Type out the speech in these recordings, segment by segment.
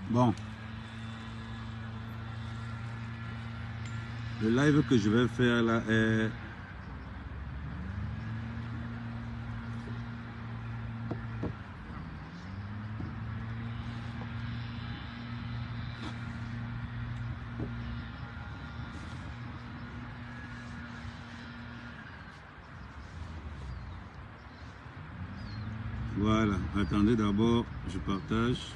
Bon, le live que je vais faire là est... Voilà, attendez d'abord, je partage.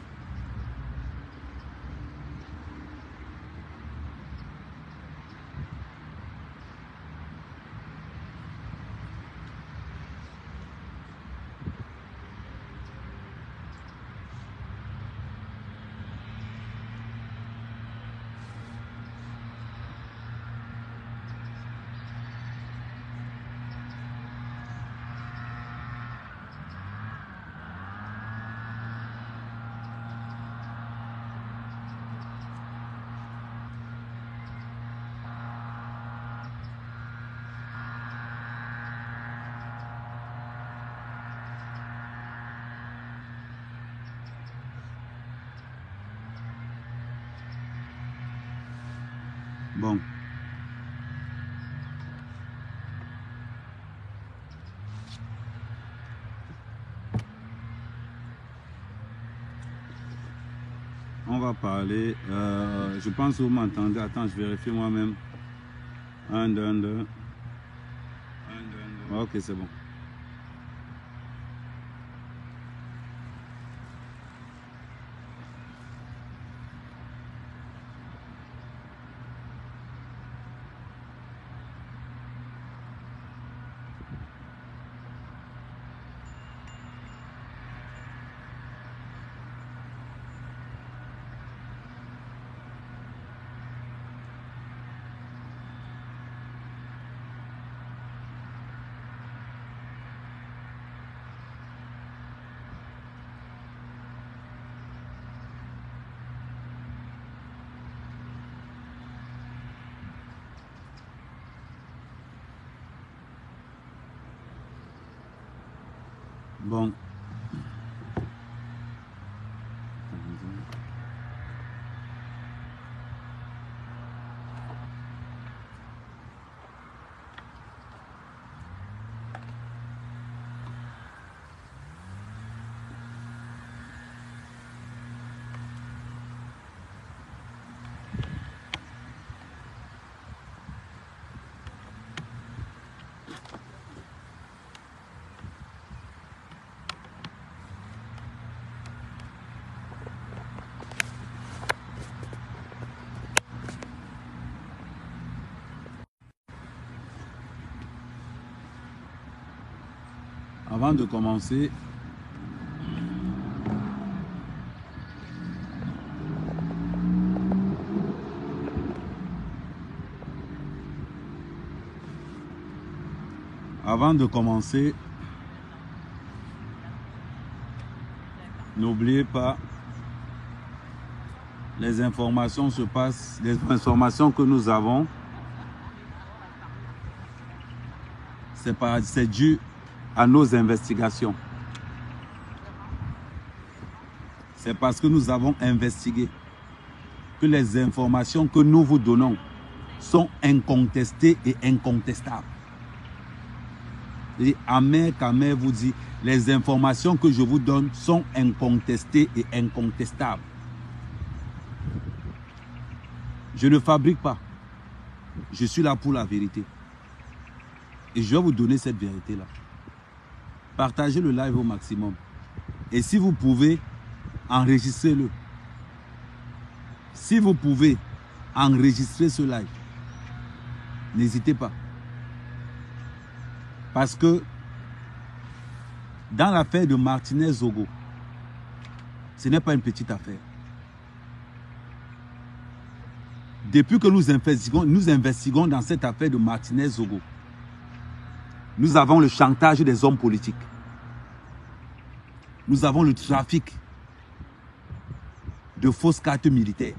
Bon. On va parler. Je pense que vous m'entendez. Attends, je vérifie moi-même. 1, 2, 1, 2. Ok, c'est bon. Bon. Avant de commencer, n'oubliez pas, les informations se passent, les informations que nous avons, c'est dû à nos investigations. C'est parce que nous avons investigué que les informations que nous vous donnons sont incontestées et incontestables. Et Ahmed Kamer vous dit, les informations que je vous donne sont incontestées et incontestables. Je ne fabrique pas. Je suis là pour la vérité. Et je vais vous donner cette vérité-là. Partagez le live au maximum. Et si vous pouvez, enregistrez-le. Si vous pouvez enregistrer ce live, n'hésitez pas. Parce que dans l'affaire de Martinez Zogo, ce n'est pas une petite affaire. Depuis que nous investiguons dans cette affaire de Martinez Zogo, nous avons le chantage des hommes politiques. Nous avons le trafic de fausses cartes militaires.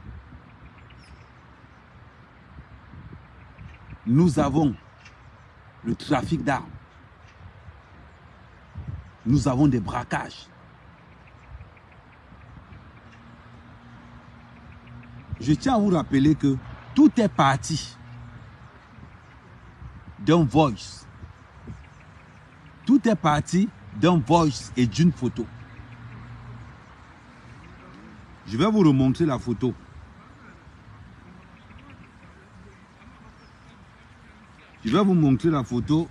Nous avons le trafic d'armes. Nous avons des braquages. je tiens à vous rappeler que tout est parti d'un voice. Tout est parti d'un voice et d'une photo. Je vais vous remontrer la photo. Je vais vous montrer la photo.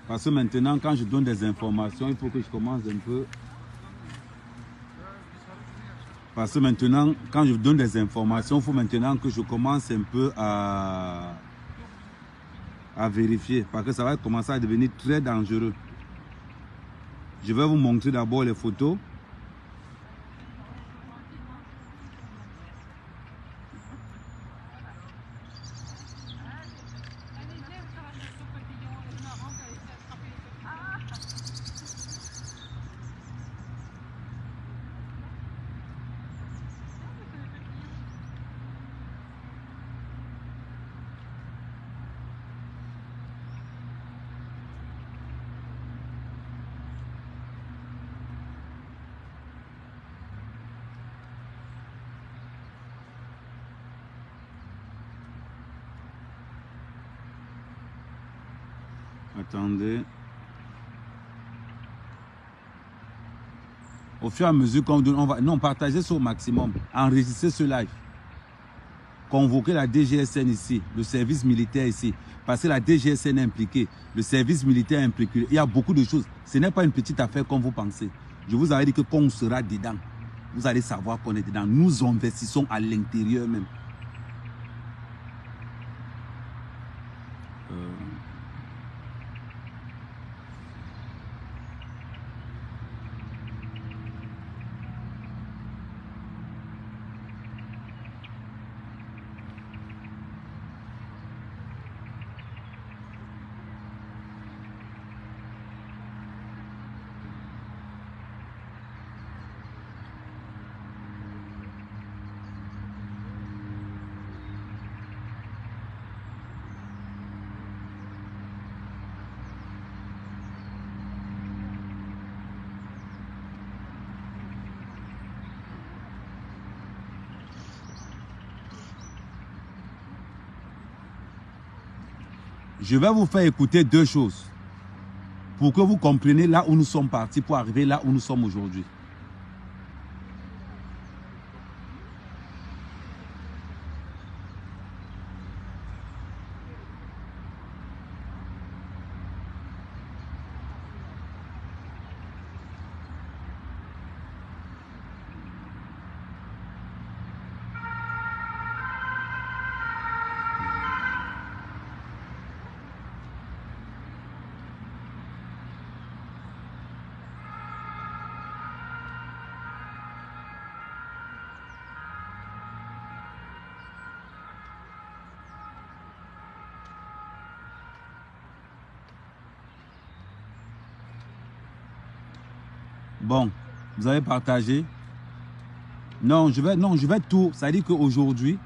Parce que maintenant, quand je donne des informations, il faut que je commence un peu. Parce que maintenant, quand je donne des informations, il faut maintenant que je commence un peu à vérifier. Parce que ça va commencer à devenir très dangereux. Je vais vous montrer d'abord les photos. Attendez. Au fur et à mesure qu'on va... Non, partager ça au maximum. Enregistrer ce live. Convoquer la DGSN ici, le service militaire ici. Parce que la DGSN est impliquée, le service militaire est impliqué. Il y a beaucoup de choses. Ce n'est pas une petite affaire comme vous pensez. Je vous avais dit que quand on sera dedans, vous allez savoir qu'on est dedans. Nous investissons à l'intérieur même. Je vais vous faire écouter deux choses pour que vous compreniez là où nous sommes partis pour arriver là où nous sommes aujourd'hui. Bon, vous avez partagé. Non, je vais tout. Ça veut dire qu'aujourd'hui,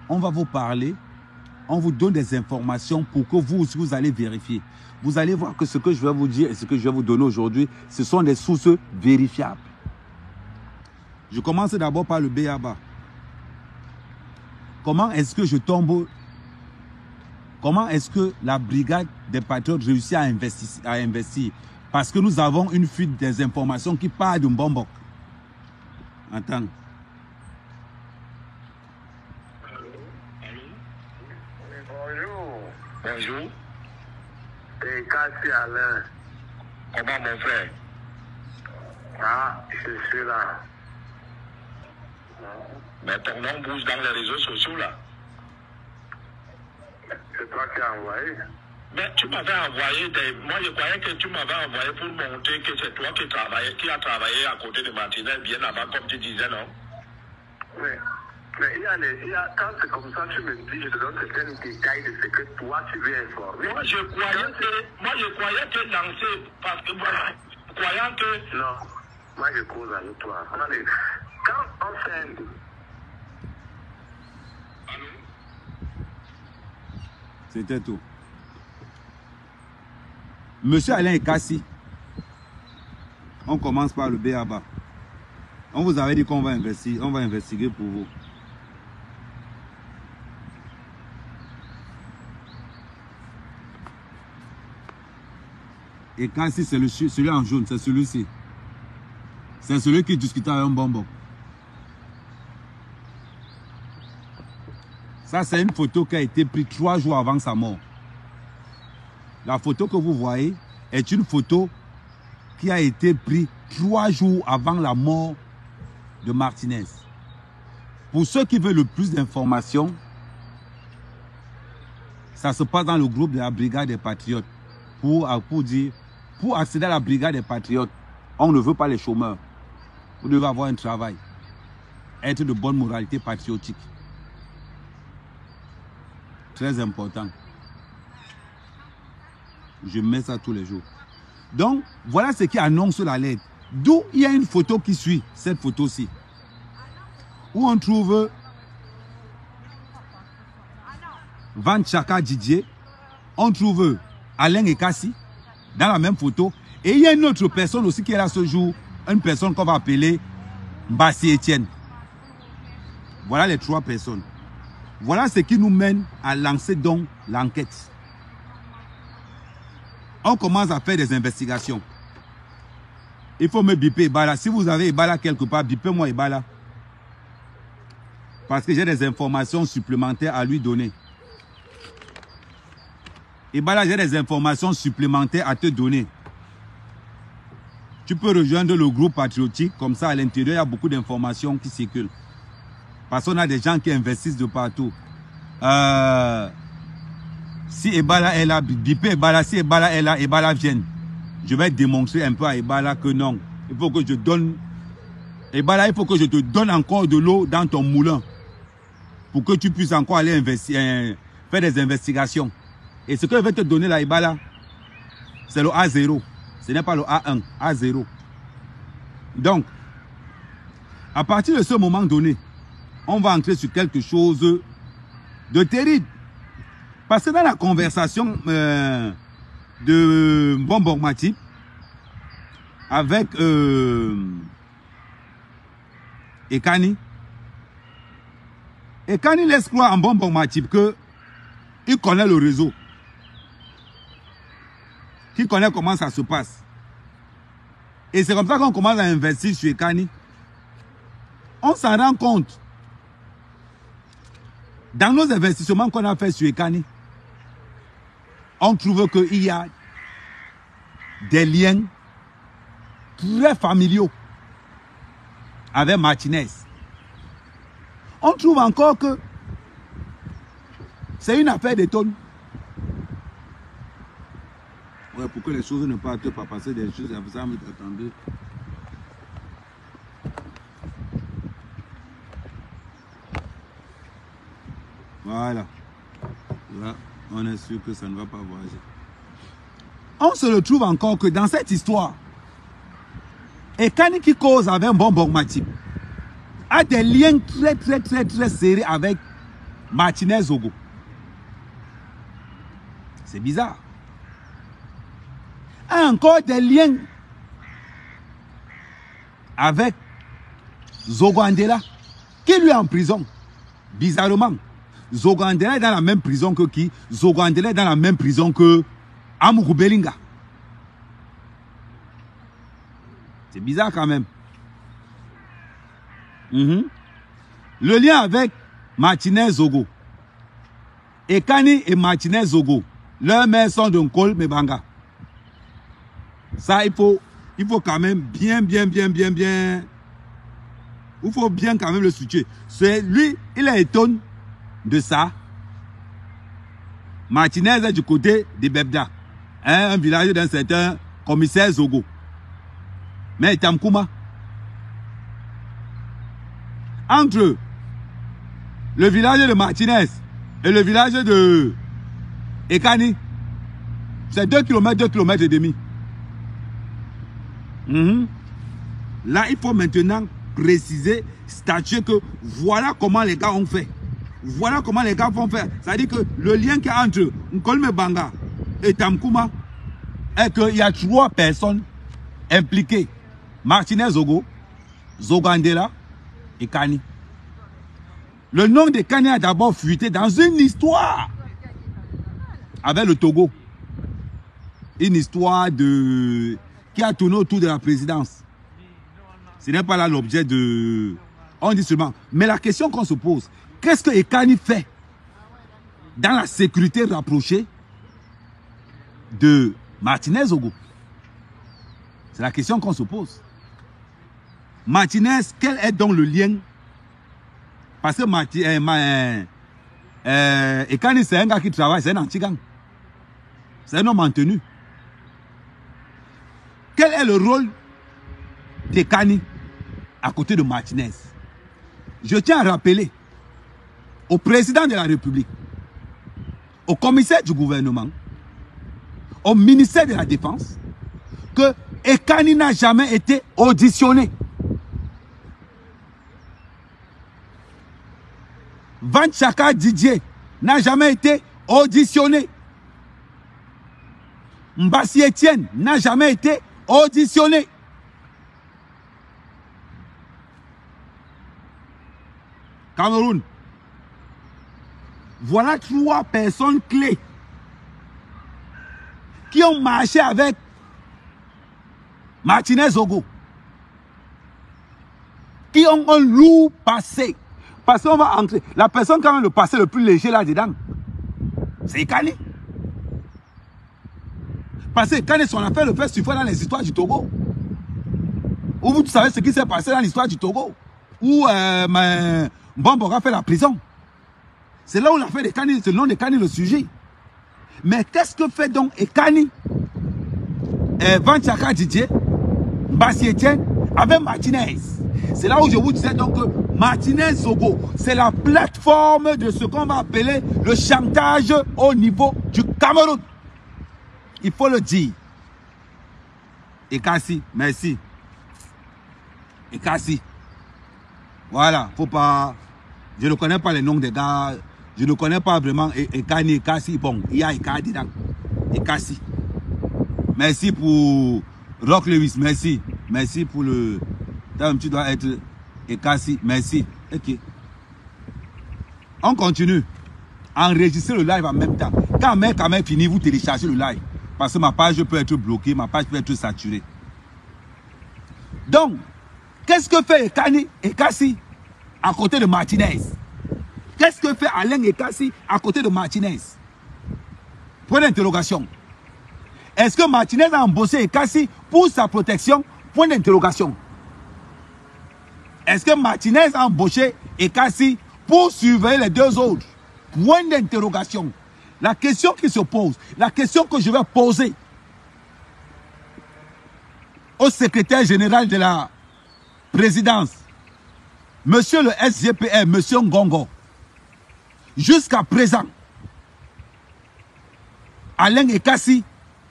on va vous parler, on vous donne des informations pour que vous aussi, vous allez vérifier. Vous allez voir que ce que je vais vous dire et ce que je vais vous donner aujourd'hui, ce sont des sources vérifiables. Je commence d'abord par le B.A.B.A. Comment est-ce que je tombe? Comment est-ce que la brigade des patriotes réussit à investir? Parce que nous avons une fuite des informations qui part de Mbombok. Attends. Bonjour. Bonjour. C'est Kassi Alain. Comment mon frère? Ah, je suis là. Mais ton nom bouge dans les réseaux sociaux là. C'est toi qui as envoyé. Mais tu m'avais envoyé des... Moi je croyais que tu m'avais envoyé pour montrer que c'est toi qui as travaillé à côté de Martinez bien avant comme tu disais, non? Mais quand c'est comme ça, tu me dis, je te donne certains détails de ce que toi tu veux informer. Moi je croyais que lancer parce que croyant que... Non, moi je cause avec toi. Attendez, quand on fait... Allô? C'était tout. Monsieur Alain Kassi, on commence par le B.A.B.A. On vous avait dit qu'on va investir, on va investiguer pour vous. Et quand c'est celui en jaune, c'est celui-ci. C'est celui qui discutait avec un bonbon. Ça, c'est une photo qui a été prise 3 jours avant sa mort. La photo que vous voyez est une photo qui a été prise 3 jours avant la mort de Martinez. Pour ceux qui veulent le plus d'informations, ça se passe dans le groupe de la Brigade des Patriotes. Pour accéder à la Brigade des Patriotes, on ne veut pas les chômeurs. Vous devez avoir un travail. Être de bonne moralité patriotique. Très important. Je mets ça tous les jours. Donc, voilà ce qui annonce la lettre. D'où il y a une photo qui suit, cette photo-ci. Où on trouve Van Chaka Didier. On trouve Alain Ekassi dans la même photo. Et il y a une autre personne aussi qui est là ce jour. Une personne qu'on va appeler Mbassi Etienne. Voilà les 3 personnes. Voilà ce qui nous mène à lancer donc l'enquête. On commence à faire des investigations. Il faut me biper Ebala. Si vous avez Ebala quelque part, bipez-moi Ebala. Parce que j'ai des informations supplémentaires à lui donner. Ebala, j'ai des informations supplémentaires à te donner. Tu peux rejoindre le groupe patriotique. Comme ça, à l'intérieur, il y a beaucoup d'informations qui circulent. Parce qu'on a des gens qui investissent de partout. Si Ebala est là, bipez Ebala. Si Ebala est là, Ebala vienne. Je vais démontrer un peu à Ebala que non. Il faut que je donne... Ebala, il faut que je te donne encore de l'eau dans ton moulin. Pour que tu puisses encore aller faire des investigations. Et ce que je vais te donner là, Ebala, c'est le A0. Ce n'est pas le A1, A0. Donc, à partir de ce moment donné, on va entrer sur quelque chose de terrible. Parce que dans la conversation de Bonbon Matip avec Ekani laisse croire en Bonbon Matip qu'il connaît le réseau. Qu'il connaît comment ça se passe. Et c'est comme ça qu'on commence à investir sur Ekani. On s'en rend compte. Dans nos investissements qu'on a fait sur Ekani, on trouve qu'il y a des liens très familiaux avec Martinez. On trouve encore que c'est une affaire de tonnes. Ouais, pour que les choses ne partent pas passer des choses, ça me attendez. Voilà. Là, on est sûr que ça ne va pas voyager. On se retrouve encore que dans cette histoire, Ekani qui cause avec un Bonbon Matip a des liens très serrés avec Martinez Zogo. C'est bizarre. A encore des liens avec Zogo Andela, qui lui est en prison. Bizarrement. Zogo Andela est dans la même prison que qui? Zogo Andela est dans la même prison que Amourou Belinga. C'est bizarre quand même. Le lien avec Martinez Zogo. Ekani et Martinez Zogo. Leurs mères sont de Nkol Mebanga. Ça, il faut quand même bien. Il faut bien quand même le situer. C'est lui, il est étonné de ça. Martinez est du côté de Bebda. Un village d'un certain commissaire Zogo. Mais Tamkouma. Entre le village de Martinez et le village de Ekani, c'est 2 km et demi. Là, il faut maintenant préciser, statuer que voilà comment les gars ont fait. Voilà comment les gars vont faire. C'est-à-dire que le lien qu'il y a entre Nkolme Banga et Tamkouma est qu'il y a 3 personnes impliquées. Martinez Zogo, Zogandela et Kani. Le nom de Kani a d'abord fuité dans une histoire avec le Togo. Une histoire qui a tourné autour de la présidence. Ce n'est pas là l'objet de... On dit seulement. Mais la question qu'on se pose, qu'est-ce que Ekani fait dans la sécurité rapprochée de Martinez Zogo? C'est la question qu'on se pose. Martinez, quel est donc le lien? Parce que Ekani, c'est un gars qui travaille, c'est un anti-gang. C'est un homme en tenue. Quel est le rôle d'Ekani à côté de Martinez? Je tiens à rappeler au président de la République, au commissaire du gouvernement, au ministère de la Défense, que Ekani n'a jamais été auditionné. Van Chaka Didier n'a jamais été auditionné. Mbassi Etienne n'a jamais été auditionné. Cameroun. Voilà 3 personnes clés qui ont marché avec Martinez Zogo, qui ont un lourd passé. Parce qu'on va entrer. La personne quand même le passé le plus léger là-dedans, c'est Ekani. Parce que Ekani, son affaire le fait suffire dans les histoires du Togo. Ou vous savez ce qui s'est passé dans l'histoire du Togo. Où Mbambora fait la prison. C'est là où l'affaire d'Ekani, c'est le nom d'Ekani le sujet. Mais qu'est-ce que fait donc Ekani, Van Chaka Didier, Mbassi Etienne, avec Martinez? C'est là où je vous disais donc que Martinez Zogo, c'est la plateforme de ce qu'on va appeler le chantage au niveau du Cameroun. Il faut le dire. Ekassi, merci. Ekassi. Voilà, faut pas... Je ne connais pas les noms des gars. Je ne connais pas vraiment Ekani, Ekassi. Bon, il y a Ekadi dedans. Ekassi. Merci pour Rock Lewis, merci. Merci pour le... Tu dois être Ekassi, merci. Ok. On continue. Enregistrer le live en même temps. Quand même fini, vous téléchargez le live. Parce que ma page peut être bloquée, ma page peut être saturée. Donc, qu'est-ce que fait Ekassi à côté de Martinez? Qu'est-ce que fait Alain Ekassi à côté de Martinez? Point d'interrogation. Est-ce que Martinez a embauché Ekassi pour sa protection? Point d'interrogation. Est-ce que Martinez a embauché Ekassi pour surveiller les 2 autres? Point d'interrogation. La question qui se pose, la question que je vais poser au secrétaire général de la présidence, monsieur le SGPR, monsieur Ngongo, jusqu'à présent, Alain Ekassi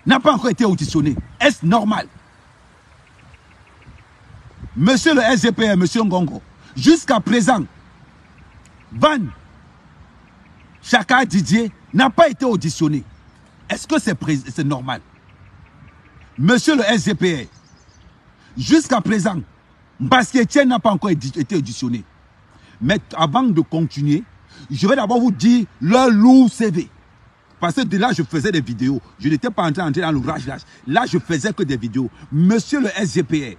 n'a pas encore été auditionné. Est-ce normal? Monsieur le SGPR, monsieur Ngongo, jusqu'à présent, Van Chaka Didier n'a pas été auditionné. Est-ce que c'est normal? Monsieur le SGPR, jusqu'à présent, Mbassi Etienne n'a pas encore été auditionné. Mais avant de continuer, je vais d'abord vous dire leur lourd CV. Parce que de là, je faisais des vidéos. Je n'étais pas en train d'entrer dans l'ouvrage là. Là, je faisais que des vidéos. Monsieur le SGPR.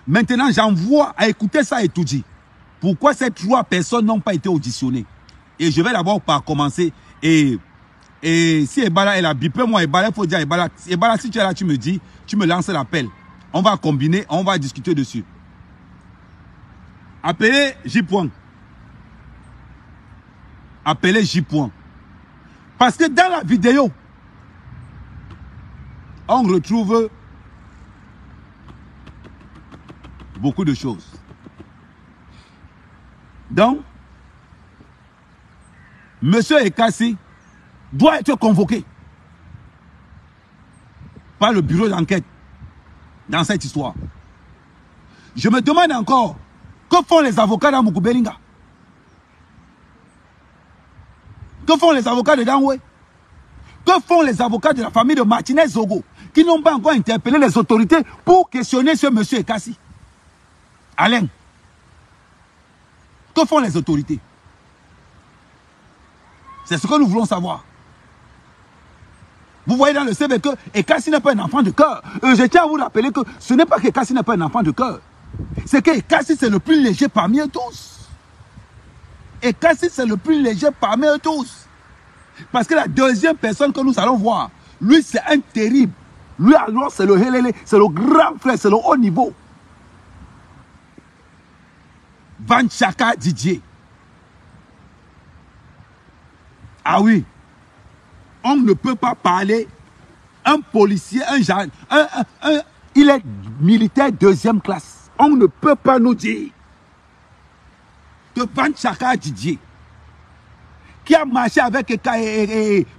Maintenant, j'envoie à écouter ça et tout dit. Pourquoi ces 3 personnes n'ont pas été auditionnées? Et je vais d'abord par commencer. Et si Ebala est là, bipez-moi Ebala, il faut dire Ebala. Ebala, si tu es là, tu me dis, tu me lances l'appel. On va combiner, on va discuter dessus. Appelez J. Appelez J. Parce que dans la vidéo, on retrouve beaucoup de choses. Donc, monsieur Ekassi doit être convoqué par le bureau d'enquête dans cette histoire. Je me demande encore, que font les avocats d'Amoukou Belinga? Que font les avocats de Danwe? Que font les avocats de la famille de Martinez Zogo qui n'ont pas encore interpellé les autorités pour questionner ce monsieur Ekassi? Alain, que font les autorités? C'est ce que nous voulons savoir. Vous voyez dans le CV que Ekassi n'est pas un enfant de cœur. Je tiens à vous rappeler que ce n'est pas qu'Ekassi n'est pas un enfant de cœur. C'est qu'Ekassi c'est le plus léger parmi eux tous. Ekassi c'est le plus léger parmi eux tous. Parce que la deuxième personne que nous allons voir, lui c'est un terrible. Lui alors c'est le Helele, c'est le grand frère, c'est le haut niveau. Van Chaka Didier. Ah oui. On ne peut pas parler. Un policier, il est militaire deuxième classe. On ne peut pas nous dire que Van Chaka Didier, qui a marché avec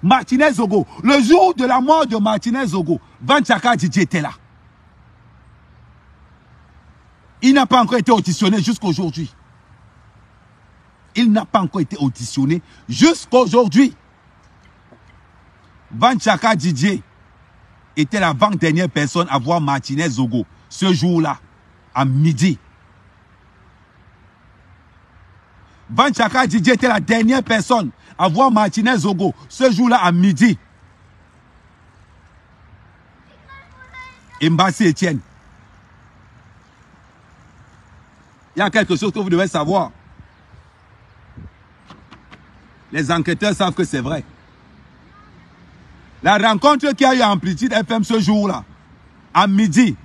Martinez Zogo, le jour de la mort de Martinez Zogo, Van Chaka Didier était là. Il n'a pas encore été auditionné jusqu'à aujourd'hui. Il n'a pas encore été auditionné jusqu'à aujourd'hui. Van Chaka Didier était l'avant-dernière personne à voir Martinez Zogo ce jour-là, à midi. Van Chaka Didier était la dernière personne à voir Martinez Zogo ce jour-là à midi. Et Mbassi Etienne. Il y a quelque chose que vous devez savoir. Les enquêteurs savent que c'est vrai. La rencontre qu'il y a eu à Amplitude FM ce jour-là, à midi,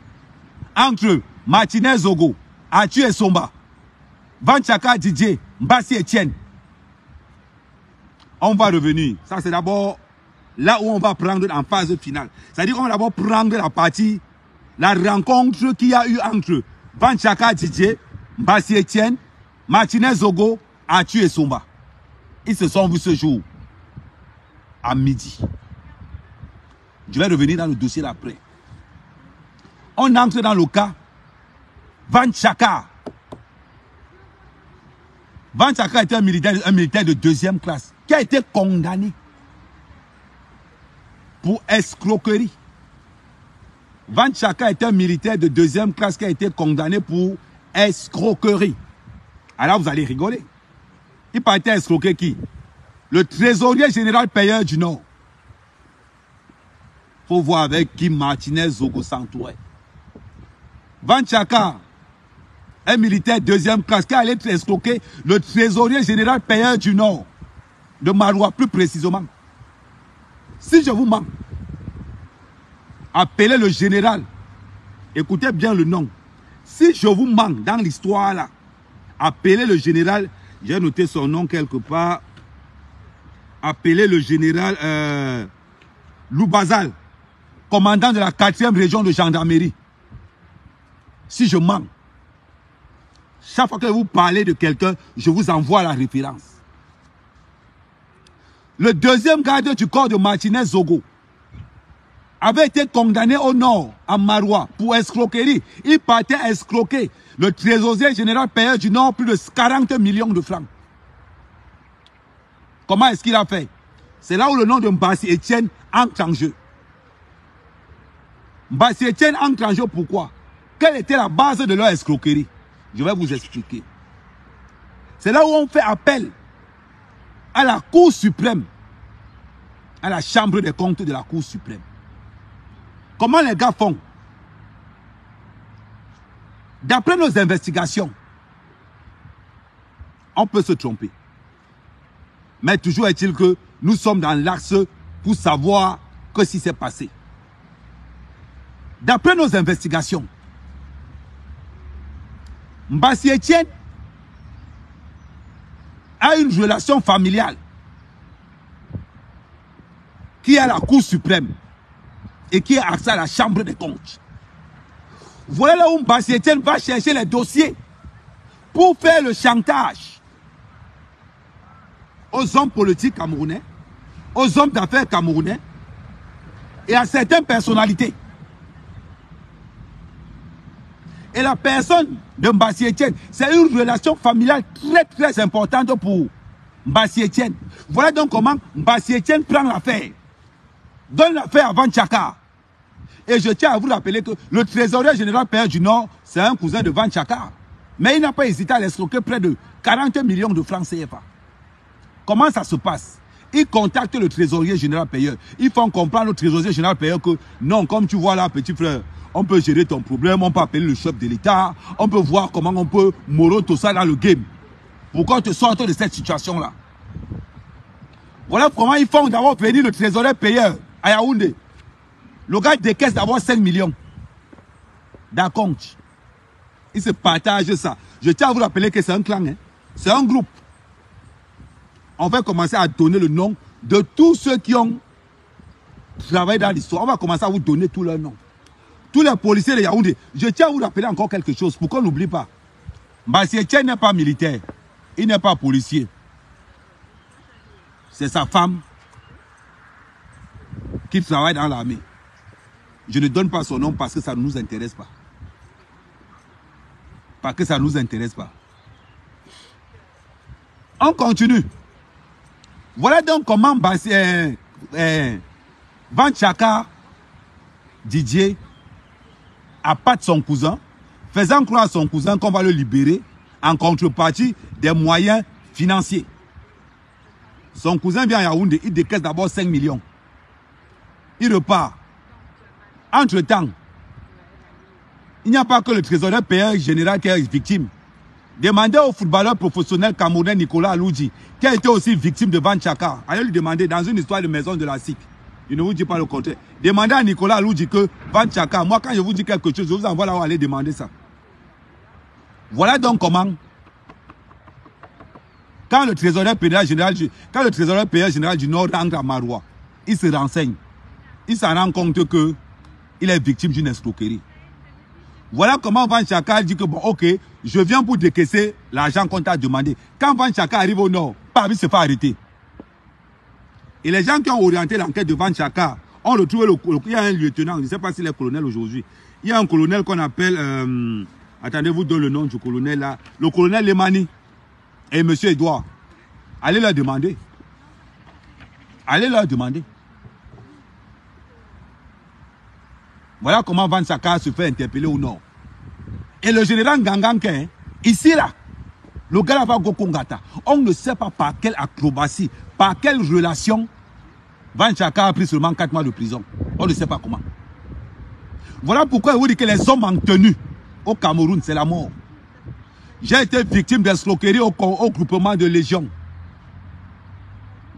entre Martinez Zogo, Atu et Somba, Van Chaka Didier, Mbassi Etienne. On va revenir. Ça, c'est d'abord là où on va prendre en phase finale. C'est-à-dire qu'on va d'abord prendre la partie, la rencontre qu'il y a eu entre Van Chaka Didier, Mbassi Etienne, Martinez Zogo, Atu et Somba. Ils se sont vus ce jour, à midi. Je vais revenir dans le dossier d'après. On entre dans le cas Van Chaka. Van Chaka était un militaire de deuxième classe qui a été condamné pour escroquerie. Van Chaka était un militaire de deuxième classe qui a été condamné pour escroquerie. Alors vous allez rigoler. Il partait escroquer qui? Le trésorier général payeur du Nord. Il faut voir avec qui Martinez Zogo s'entourait. Van Chaka, un militaire deuxième classe qui allait escroquer le trésorier général payeur du Nord, de Maroua plus précisément. Si je vous mens, appelez le général, écoutez bien le nom. Si je vous mens dans l'histoire là, appelez le général, j'ai noté son nom quelque part, appelez le général Loubazal, commandant de la 4e région de gendarmerie. Si je mens, chaque fois que vous parlez de quelqu'un, je vous envoie la référence. Le deuxième garde du corps de Martinez Zogo avait été condamné au nord, à Maroua, pour escroquerie. Il partait escroquer le trésorier général payeur du Nord plus de 40 millions de francs. Comment est-ce qu'il a fait? C'est là où le nom de Mbassi Etienne entre en jeu. Mbassi Etienne entre en jeu pourquoi? Quelle était la base de leur escroquerie? Je vais vous expliquer. C'est là où on fait appel à la Cour suprême, à la Chambre des comptes de la Cour suprême. Comment les gars font? D'après nos investigations, on peut se tromper. Mais toujours est-il que nous sommes dans l'axe pour savoir que si c'est passé. D'après nos investigations, Mbassi Etienne a une relation familiale qui est à la Cour suprême et qui est accès à la Chambre des comptes. Voilà là où Mbassi Etienne va chercher les dossiers pour faire le chantage aux hommes politiques camerounais, aux hommes d'affaires camerounais et à certaines personnalités. Et la personne de Mbassi Etienne, c'est une relation familiale très importante pour Mbassi Etienne. Voilà donc comment Mbassi Etienne prend l'affaire. Donne l'affaire à Van Chaka. Et je tiens à vous rappeler que le trésorier général payeur du Nord, c'est un cousin de Van Chaka. Mais il n'a pas hésité à l'escroquer près de 40 millions de francs CFA. Comment ça se passe? Il contacte le trésorier général payeur. Ils font comprendre au trésorier général payeur que non, comme tu vois là, petit frère, on peut gérer ton problème, on peut appeler le chef de l'État, on peut voir comment on peut mourir tout ça dans le game. Pourquoi te sortir de cette situation-là? Voilà comment ils font d'avoir venir le trésorier payeur à Yaoundé. Le gars décaisse d'avoir 5 millions d'accord. Il se partage ça. Je tiens à vous rappeler que c'est un clan, hein? C'est un groupe. On va commencer à donner le nom de tous ceux qui ont travaillé dans l'histoire. On va commencer à vous donner tous leurs noms. Tous les policiers de Yaoundé. Je tiens à vous rappeler encore quelque chose pour qu'on n'oublie pas. Bassietien n'est pas militaire. Il n'est pas policier. C'est sa femme qui travaille dans l'armée. Je ne donne pas son nom parce que ça ne nous intéresse pas. Parce que ça ne nous intéresse pas. On continue. Voilà donc comment Van Chaka Didier appâte son cousin, faisant croire à son cousin qu'on va le libérer en contrepartie des moyens financiers. Son cousin vient à Yaoundé, il décaisse d'abord 5 millions. Il repart. Entre-temps, il n'y a pas que le trésorier payeur général qui est victime. Demandez au footballeur professionnel camerounais Nicolas Aloudji, qui a été aussi victime de Van Chaka. Allez lui demander dans une histoire de maison de la SIC. Je ne vous dis pas le contraire. Demandez à Nicolas Aloudji que Van Chaka, moi quand je vous dis quelque chose, je vous envoie là où aller demander ça. Voilà donc comment, quand le trésorier payeur général du Nord rentre à Maroua, il se renseigne. Il s'en rend compte qu'il est victime d'une escroquerie. Voilà comment Van Chaka dit que bon, ok, je viens pour décaisser l'argent qu'on t'a demandé. Quand Van Chaka arrive au nord, pas il se fait arrêter. Et les gens qui ont orienté l'enquête de Van Chaka ont retrouvé il y a un lieutenant, je ne sais pas s'il est colonel aujourd'hui. Il y a un colonel qu'on appelle, attendez, vous donne le nom du colonel là, le colonel Lemani et monsieur Edouard. Allez leur demander. Allez leur demander. Voilà comment Van Chaka se fait interpeller au nord. Et le général Nganganke, ici là, le gars là va go Kongata. On ne sait pas par quelle acrobatie, par quelle relation Van Chaka a pris seulement 4 mois de prison. On ne sait pas comment. Voilà pourquoi je vous dis que les hommes en tenue au Cameroun, c'est la mort. J'ai été victime d'escroquerie au groupement de Légion.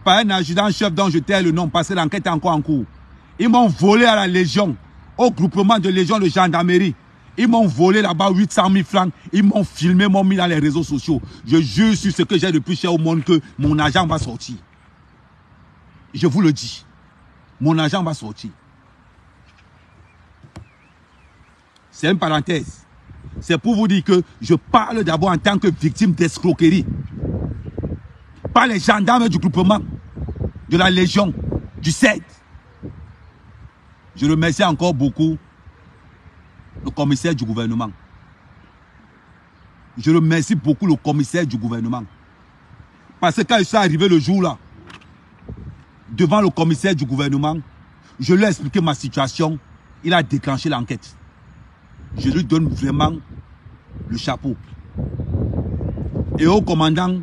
Par un adjudant-chef dont je tais le nom, parce que l'enquête est encore en cours. Ils m'ont volé à la Légion, au groupement de Légion de gendarmerie. Ils m'ont volé là-bas 800 000 francs. Ils m'ont filmé, m'ont mis dans les réseaux sociaux. Je jure sur ce que j'ai de plus cher au monde que mon argent va sortir. Je vous le dis. Mon argent va sortir. C'est une parenthèse. C'est pour vous dire que je parle d'abord en tant que victime d'escroquerie. Par les gendarmes du groupement, de la Légion, du CED. Je remercie encore beaucoup le commissaire du gouvernement. Je remercie beaucoup le commissaire du gouvernement. Parce que quand je suis arrivé le jour là, devant le commissaire du gouvernement, je lui ai expliqué ma situation. Il a déclenché l'enquête. Je lui donne vraiment le chapeau. Et au commandant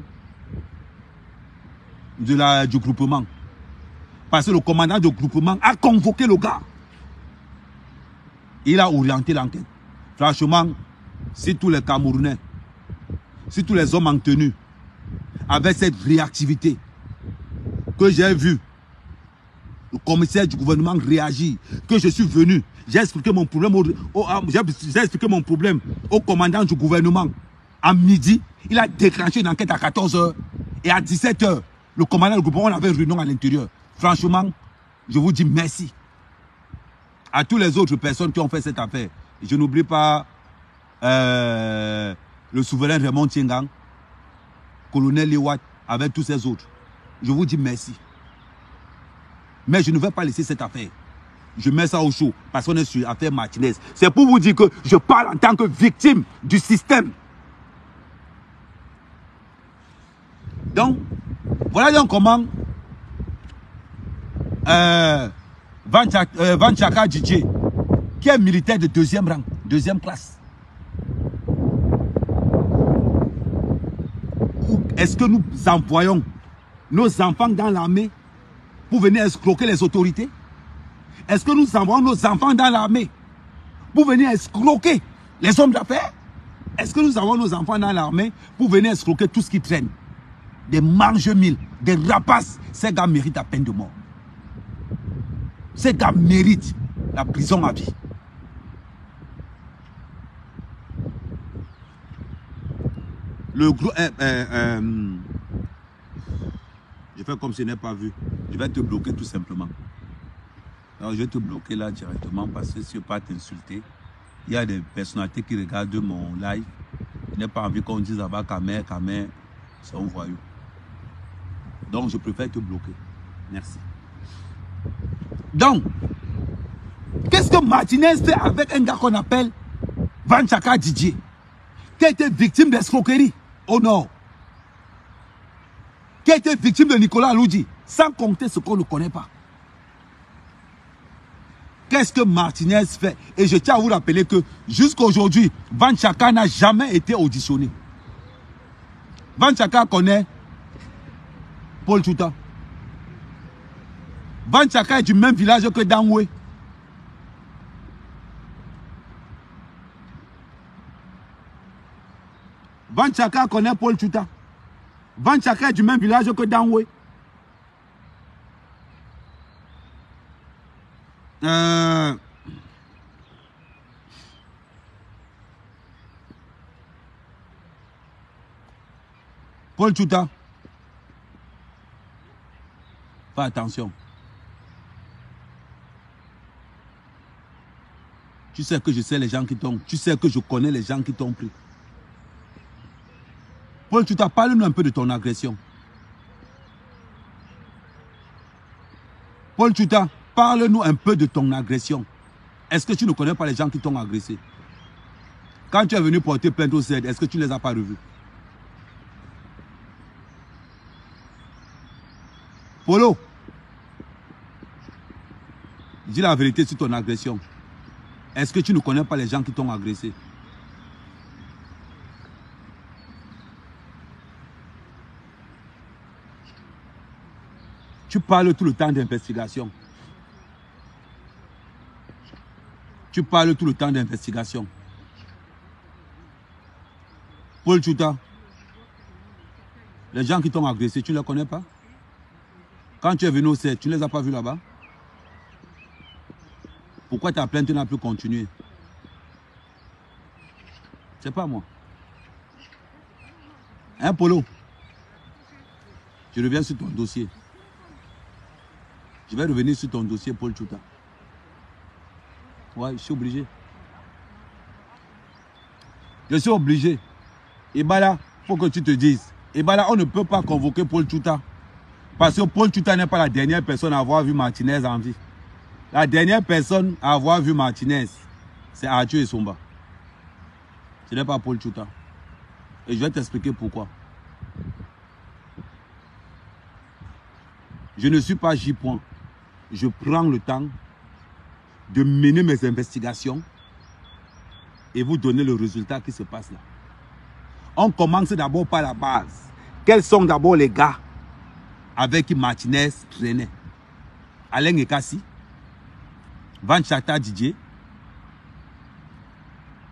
du groupement. Parce que le commandant du groupement a convoqué le gars. Il a orienté l'enquête. Franchement, si tous les Camerounais, si tous les hommes en tenue avaient cette réactivité que j'ai vu, le commissaire du gouvernement réagir, que je suis venu, j'ai expliqué mon problème au commandant du gouvernement. À midi, il a déclenché une enquête à 14 h. Et à 17 h, le commandant du gouvernement, on avait une réunion à l'intérieur. Franchement, je vous dis merci. À toutes les autres personnes qui ont fait cette affaire. Je n'oublie pas le souverain Raymond Tiengang, colonel Liwat, avec tous ces autres. Je vous dis merci. Mais je ne vais pas laisser cette affaire. Je mets ça au chaud parce qu'on est sur l'affaire Martinez. C'est pour vous dire que je parle en tant que victime du système. Donc, voilà donc comment Van Chaka Didier, qui est militaire de 2e rang, 2e classe. Est-ce que nous envoyons nos enfants dans l'armée pour venir escroquer les autorités? Est-ce que nous envoyons nos enfants dans l'armée pour venir escroquer les hommes d'affaires? Est-ce que nous envoyons nos enfants dans l'armée pour venir escroquer tout ce qui traîne? Des mange-mille, des rapaces. Ces gars méritent la peine de mort. Ces gars méritent la prison à vie. Le gros... je fais comme si je n'ai pas vu. Je vais te bloquer tout simplement. Alors je vais te bloquer là directement parce que si je ne veux pas t'insulter, il y a des personnalités qui regardent mon live. Je n'ai pas envie qu'on dise là-bas Kamer, c'est un voyou. Donc je préfère te bloquer. Merci. Donc, qu'est-ce que Martinez fait avec un gars qu'on appelle Vanchaka Didier, qui a été victime d'escroquerie au nord, qui a été victime de Nicolas Loudi, sans compter ce qu'on ne connaît pas. Qu'est-ce que Martinez fait? Et je tiens à vous rappeler que jusqu'à aujourd'hui, Vanchaka n'a jamais été auditionné. Vanchaka connaît Paul Chouta. Vanchaka est du même village que Dangwe. Vanchaka connaît Paul Chouta. Vanchaka est du même village que Dangwe. Paul Chouta. Fais attention. Tu sais que je sais les gens qui t'ont... Tu sais que je connais les gens qui t'ont pris. Paul Chouta, parle-nous un peu de ton agression. Paul Chouta, parle-nous un peu de ton agression. Est-ce que tu ne connais pas les gens qui t'ont agressé? Quand tu es venu porter plainte au CED, est-ce que tu ne les as pas revus? Polo, dis la vérité sur ton agression. Est-ce que tu ne connais pas les gens qui t'ont agressé? Tu parles tout le temps d'investigation. Tu parles tout le temps d'investigation. Paul Chouta, les gens qui t'ont agressé, tu ne les connais pas? Quand tu es venu au CED, tu ne les as pas vus là-bas? Pourquoi ta plainte n'a plus continué? C'est pas moi. Hein, Polo? Je reviens sur ton dossier. Je vais revenir sur ton dossier, Paul Chouta. Ouais, je suis obligé. Je suis obligé. Et bah là, il faut que tu te dises. Et bah là, on ne peut pas convoquer Paul Chouta. Parce que Paul Chouta n'est pas la dernière personne à avoir vu Martinez en vie. La dernière personne à avoir vu Martinez, c'est Arthur Essomba. Ce n'est pas Paul Chouta. Et je vais t'expliquer pourquoi. Je ne suis pas J-point. Je prends le temps de mener mes investigations et vous donner le résultat qui se passe là. On commence d'abord par la base. Quels sont d'abord les gars avec qui Martinez traînait? Alain Ekassi, Vanchaka Didier,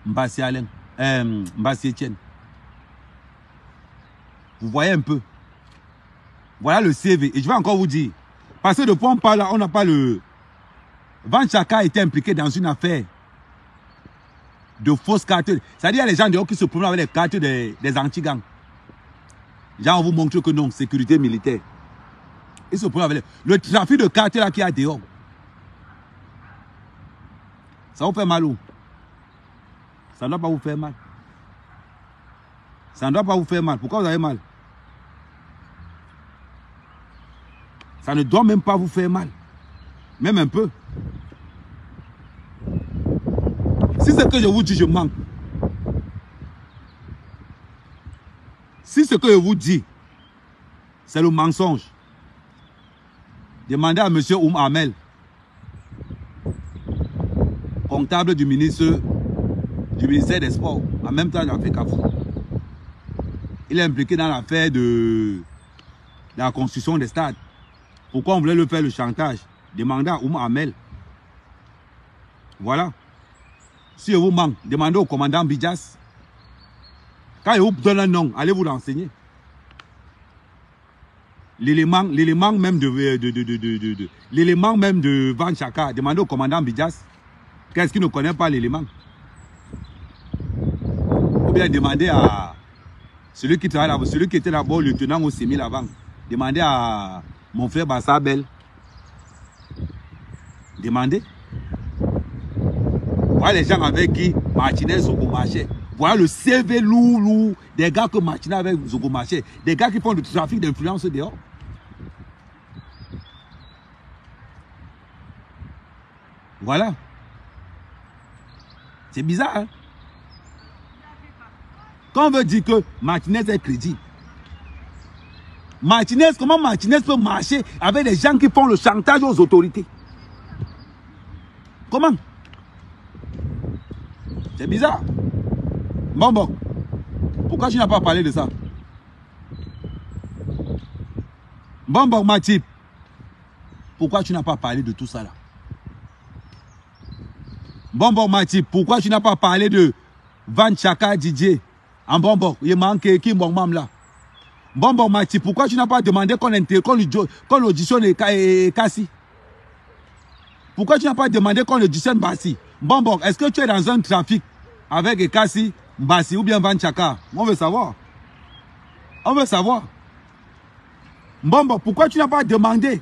Mbassi Alain, Mbassi Etienne. Vous voyez un peu. Voilà le CV. Et je vais encore vous dire. Parce que depuis on parle là, on n'a pas le... Vanchaka a été impliqué dans une affaire de fausses cartes. C'est-à-dire les gens dehors qui se promènent avec les cartes des anti-gangs. Les gens vous montrent que non, sécurité militaire. Ils se promènent avec le trafic de cartes là qu'il y a dehors. Ça vous fait mal où? Ça ne doit pas vous faire mal. Ça ne doit pas vous faire mal. Pourquoi vous avez mal? Ça ne doit même pas vous faire mal. Même un peu. Si ce que je vous dis, je manque. Si ce que je vous dis, c'est le mensonge, demandez à M. Oum Amel, comptable du ministère des Sports, en même temps d'Afrique Afro. Il est impliqué dans l'affaire de la construction des stades. Pourquoi on voulait le faire le chantage? Demandez à Ouma Amel. Voilà. Si vous manque, demandez au commandant Bidjas. Quand il vous donne un nom, allez vous l'enseigner. L'élément même de Van Chaka, demandez au commandant Bidjas. Qu'est-ce qu'il ne connaît pas l'élément? Ou bien demandez à celui qui travaille là-bas, celui qui était là-bas, le lieutenant au sémi là-bas. Demandez à mon frère Bassabel. Demandez. Voilà les gens avec qui Martinez Zogo marchait. Voilà le CV lourd des gars que Martinez avec Zogo marchait. Des gars qui font du trafic d'influence dehors. Voilà. C'est bizarre, hein? Quand on veut dire que Martinez est crédible. Martinez, comment Martinez peut marcher avec des gens qui font le chantage aux autorités? Comment? C'est bizarre. Bon. Pourquoi tu n'as pas parlé de ça? Bon, Matip. Pourquoi tu n'as pas parlé de tout ça là? Bon, Matip. Pourquoi tu n'as pas parlé de Van Chaka Didier? En bon, il manque qui bon là. Bon, Matip. Pourquoi tu n'as pas demandé qu'on auditionne Kassi? Pourquoi tu n'as pas demandé qu'on auditionne Bassi? Bon, est-ce que tu es dans un trafic avec Kassi, Bassi ou bien Van Chaka? On veut savoir. On veut savoir. Bon, pourquoi tu n'as pas demandé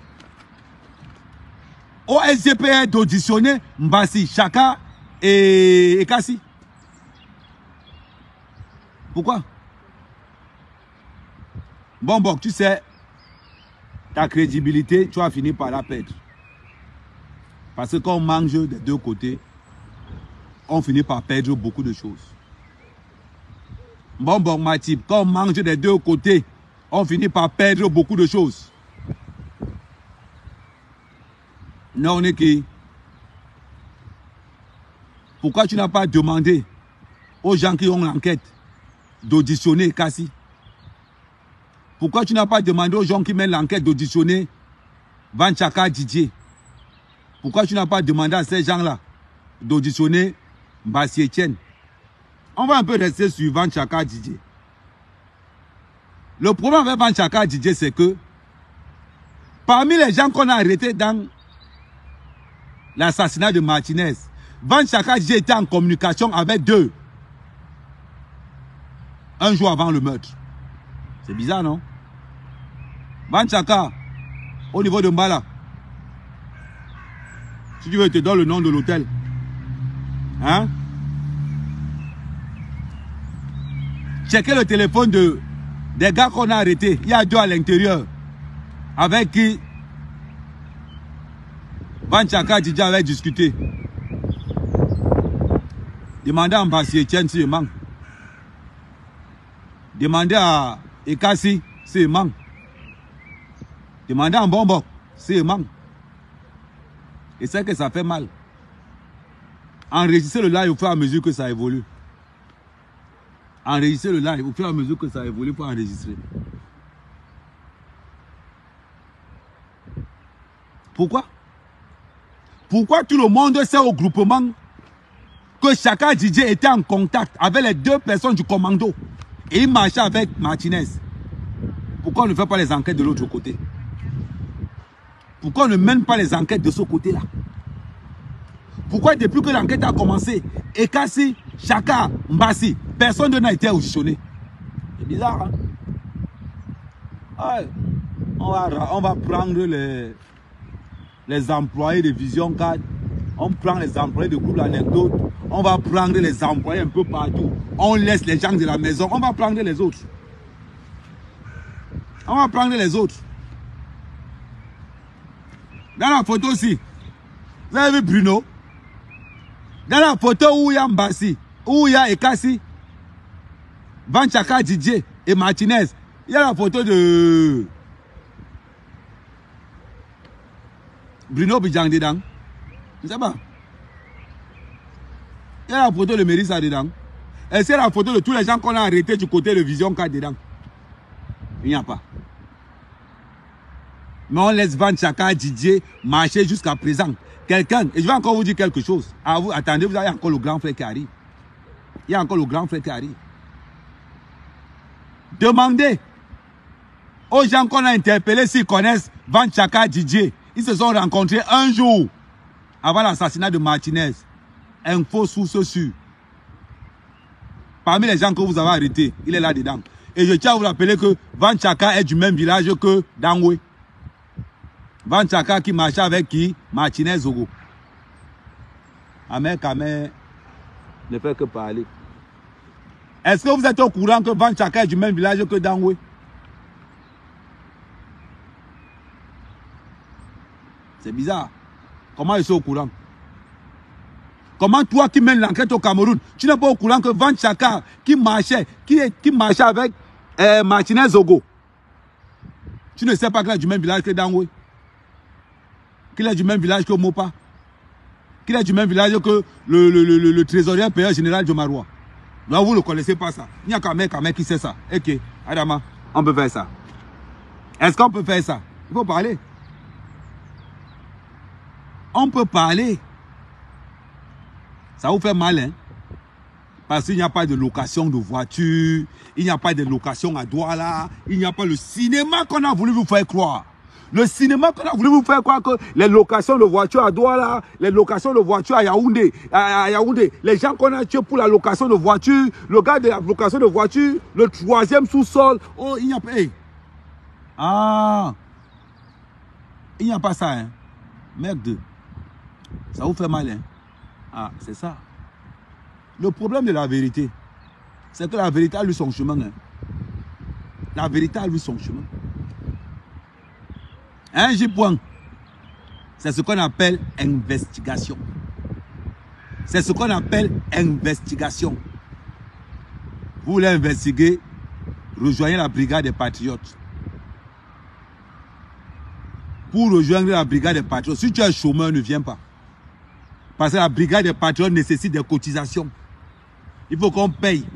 au SGPR d'auditionner Bassi, Chaka et Kassi? Pourquoi? Bon, tu sais, ta crédibilité, tu vas finir par la perdre. Parce que quand on mange des deux côtés, on finit par perdre beaucoup de choses. Bon, Matip, quand on mange des deux côtés, on finit par perdre beaucoup de choses. Non, on est qui? Pourquoi tu n'as pas demandé aux gens qui ont l'enquête d'auditionner Kassi? Pourquoi tu n'as pas demandé aux gens qui mènent l'enquête d'auditionner Van Chaka Didier? Pourquoi tu n'as pas demandé à ces gens-là d'auditionner Bassi Etienne? On va un peu rester sur Van Chaka Didier. Le problème avec Van Chaka Didier, c'est que parmi les gens qu'on a arrêtés dans l'assassinat de Martinez, Van Chaka Didier était en communication avec deux. Un jour avant le meurtre. C'est bizarre, non? Van Chaka, au niveau de Mbala. Si tu veux, je te donne le nom de l'hôtel. Hein? Checkez le téléphone des gars qu'on a arrêtés. Il y a deux à l'intérieur. Avec qui Van Chaka Didier avait discuté. Demandez à Mbassi Etienne s'il manque. Demandez à Ekassi s'il manque. Demandez à Mbombo s'il manque. Et c'est que ça fait mal. Enregistrez le live au fur et à mesure que ça évolue. Enregistrez le live au fur et à mesure que ça évolue pour enregistrer. Pourquoi? Pourquoi tout le monde sait au groupement que Chaka Didier était en contact avec les deux personnes du commando et il marchait avec Martinez? Pourquoi on ne fait pas les enquêtes de l'autre côté? Pourquoi on ne mène pas les enquêtes de ce côté-là? Pourquoi depuis que l'enquête a commencé, Ekassi, Chaka, Mbassi, personne n'a été auditionné? C'est bizarre, hein? Ouais. On va prendre les employés de Vision 4, on prend les employés de groupe l'anecdote, on va prendre les employés un peu partout, on laisse les gens de la maison, on va prendre les autres. On va prendre les autres. Dans la photo aussi, vous avez vu Bruno? Dans la photo où il y a Mbassi, où il y a Ekassi, Van Chaka Didier et Martinez, il y a la photo de Bruno Bidjang dedans. Je ne sais pas. Il y a la photo de Mérissa dedans. Et c'est la photo de tous les gens qu'on a arrêtés du côté de Vision 4 dedans. Il n'y a pas. Mais on laisse Van Chaka Didier marcher jusqu'à présent. Quelqu'un, et je vais encore vous dire quelque chose. À vous, attendez, vous avez encore le grand frère qui arrive. Il y a encore le grand frère qui arrive. Demandez aux gens qu'on a interpellés s'ils connaissent Van Chaka Didier. Ils se sont rencontrés un jour avant l'assassinat de Martinez. Info source sûre. Parmi les gens que vous avez arrêtés, il est là-dedans. Et je tiens à vous rappeler que Van Chaka est du même village que Dangwe. Van Chaka qui marchait avec qui? Martinez Zogo. Amen, Kamer ne fait que parler. Est-ce que vous êtes au courant que Van Chaka est du même village que Dangwe? C'est bizarre. Comment ils sont au courant? Comment toi qui mènes l'enquête au Cameroun, tu n'es pas au courant que Van Chaka qui marchait avec Martinez Zogo, tu ne sais pas qu'il est du même village que Dangwe? Qu'il est du même village que Mopa? Qu'il est du même village que le trésorier payeur général de Marois? Donc vous ne connaissez pas ça. Il n'y a qu'un mec qui sait ça. Ok, Adama, on peut faire ça. Est-ce qu'on peut faire ça? Il faut parler. On peut parler. Ça vous fait mal, hein? Parce qu'il n'y a pas de location de voiture, il n'y a pas de location à Douala, il n'y a pas le cinéma qu'on a voulu vous faire croire. Le cinéma qu'on a voulu vous faire croire que les locations de voitures à Douala, les locations de voitures à Yaoundé, les gens qu'on a tués pour la location de voiture, le gars de la location de voiture, le troisième sous-sol, oh, il n'y a pas... Hey. Ah, il n'y a pas ça, hein? Merde. Ça vous fait mal, hein? Ah, c'est ça. Le problème de la vérité, c'est que la vérité a eu son chemin. Hein? La vérité a eu son chemin. Un J-point, c'est ce qu'on appelle investigation. C'est ce qu'on appelle investigation. Vous voulez investiguer, rejoignez la brigade des patriotes. Pour rejoindre la brigade des patriotes, si tu es chômeur, ne viens pas. Parce que la brigade des patriotes nécessite des cotisations. Il faut qu'on paye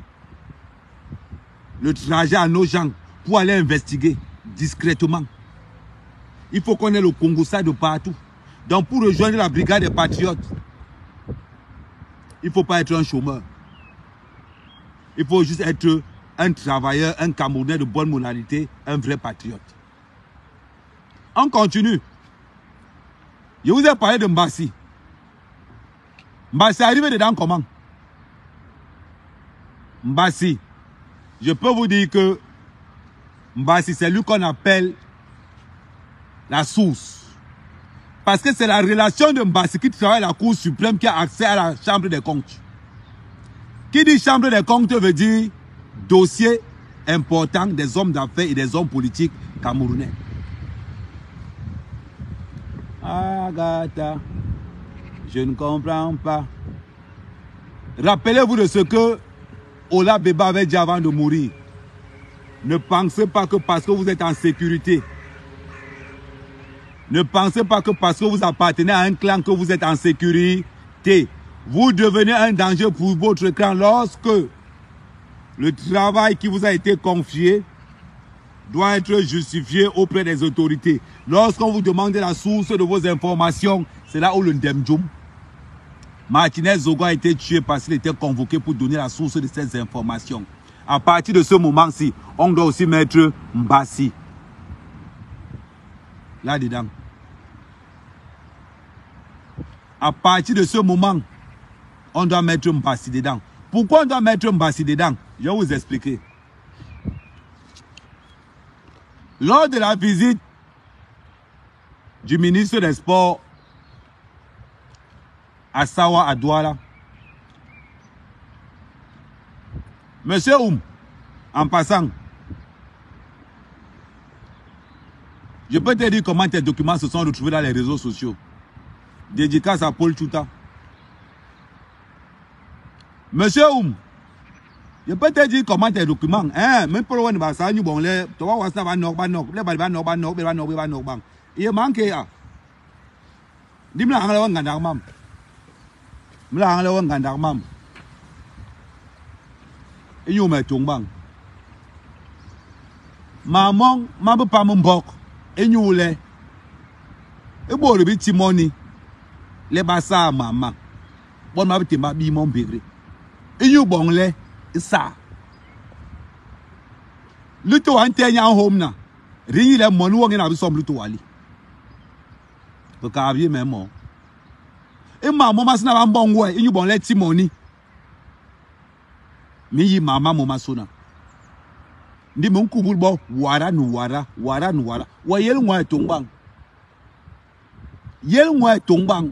le trajet à nos gens pour aller investiguer discrètement. Il faut qu'on ait le Congossa de partout. Donc pour rejoindre la brigade des patriotes, il ne faut pas être un chômeur. Il faut juste être un travailleur, un Camerounais de bonne moralité, un vrai patriote. On continue. Je vous ai parlé de Mbassi. Mbassi est arrivé dedans comment? Mbassi, je peux vous dire que Mbassi, c'est lui qu'on appelle la source. Parce que c'est la relation de Mbassi qui travaille à la Cour suprême qui a accès à la Chambre des comptes. Qui dit Chambre des comptes veut dire dossier important des hommes d'affaires et des hommes politiques camerounais. Agatha, je ne comprends pas. Rappelez-vous de ce que Ola Beba avait dit avant de mourir. Ne pensez pas que parce que vous êtes en sécurité, ne pensez pas que parce que vous appartenez à un clan que vous êtes en sécurité. Vous devenez un danger pour votre clan lorsque le travail qui vous a été confié doit être justifié auprès des autorités. Lorsqu'on vous demande la source de vos informations, c'est là où le Ndemdjoum, Martinez Zogo a été tué parce qu'il était convoqué pour donner la source de ces informations. À partir de ce moment-ci, on doit aussi mettre Mbassi là-dedans. À partir de ce moment, on doit mettre Mbassi dedans. Pourquoi on doit mettre Mbassi dedans? Je vais vous expliquer. Lors de la visite du ministre des Sports à Sawa, à Douala, Monsieur Oum, en passant, je peux te dire comment tes documents se sont retrouvés dans les réseaux sociaux. Dédicace à Paul Chouta. Monsieur Oum, je peux te dire comment tes documents, même pour le ça, nous bon les, tu vois, ça va non, il manque à. Dis-moi en l'air gandar mam. M'la en l'air gandar mam. Et nous mettons bang. Maman, ma pas mon bok. Et nous les. Et bon, le petit money. Les bassa maman. Bon, ma petit ma bi mon bégre. Et nous bon les. Ça. Le to antenya home na. Ringi le monu wangi na bisom le to wali. Pour qu'avier même mon. Et maman ma sina bon ouais. Et nous bon les petit money. Mais y maman mama sona. Ndi mon kubul bo wara nu wara wa yel ngwa tongbang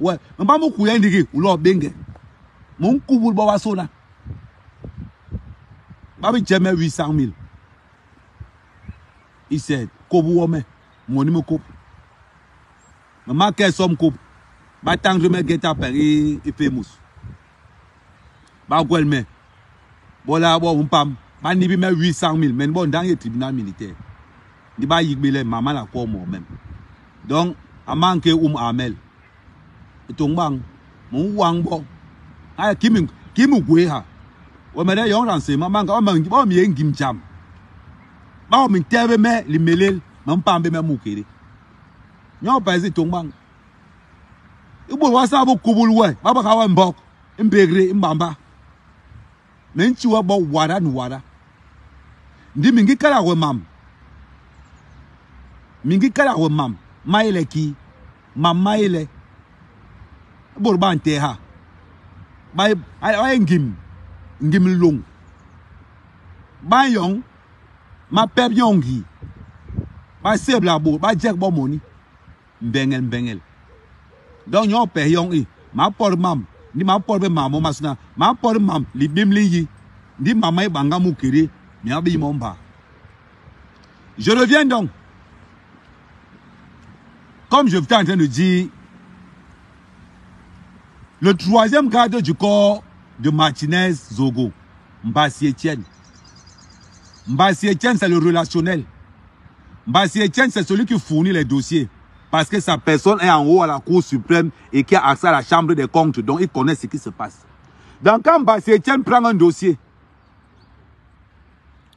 wa mba mo kuya ndigi ulo benge mon kubul bo wasona ba bi jeme 800,000 he said kobu wome moni mo kop mama ke som kop ba tangre me geta peri e famous ba gwel me bola bo umpam ba ni bi me 800,000 men bon dans le tribunal militaire ni ba yigbele maman la ko mo même donc a manqué Amel et tongbang mon wang bo ay kimu gwe ha o me de yon renseignement man ka ba mi ngim jam ba mi tebe me li melel man pambe me mukere nyo pa ezi tongbang ibo wasa bo kubul we ba ba ka wa mbok mbegre mbamba menchi wa bo wara nu wara ndi mingi kala we mam maile ki mam maile borban te ha bay ay ngim long ba yong ma pep yongi ba sebla bo ba jek bo moni mbengel donc yo pe yong i ma por mam ni ma por be mam masuna ma por mam li bim li yi ndi mama banga mukiri. Je reviens donc. Comme je suis en train de dire, le troisième garde du corps de Martinez Zogo, Mbassi Etienne. Mbassi Etienne, c'est le relationnel. Mbassi Etienne, c'est celui qui fournit les dossiers. Parce que sa personne est en haut à la Cour suprême et qui a accès à la Chambre des comptes. Donc, il connaît ce qui se passe. Donc, quand Mbassi Etienne prend un dossier,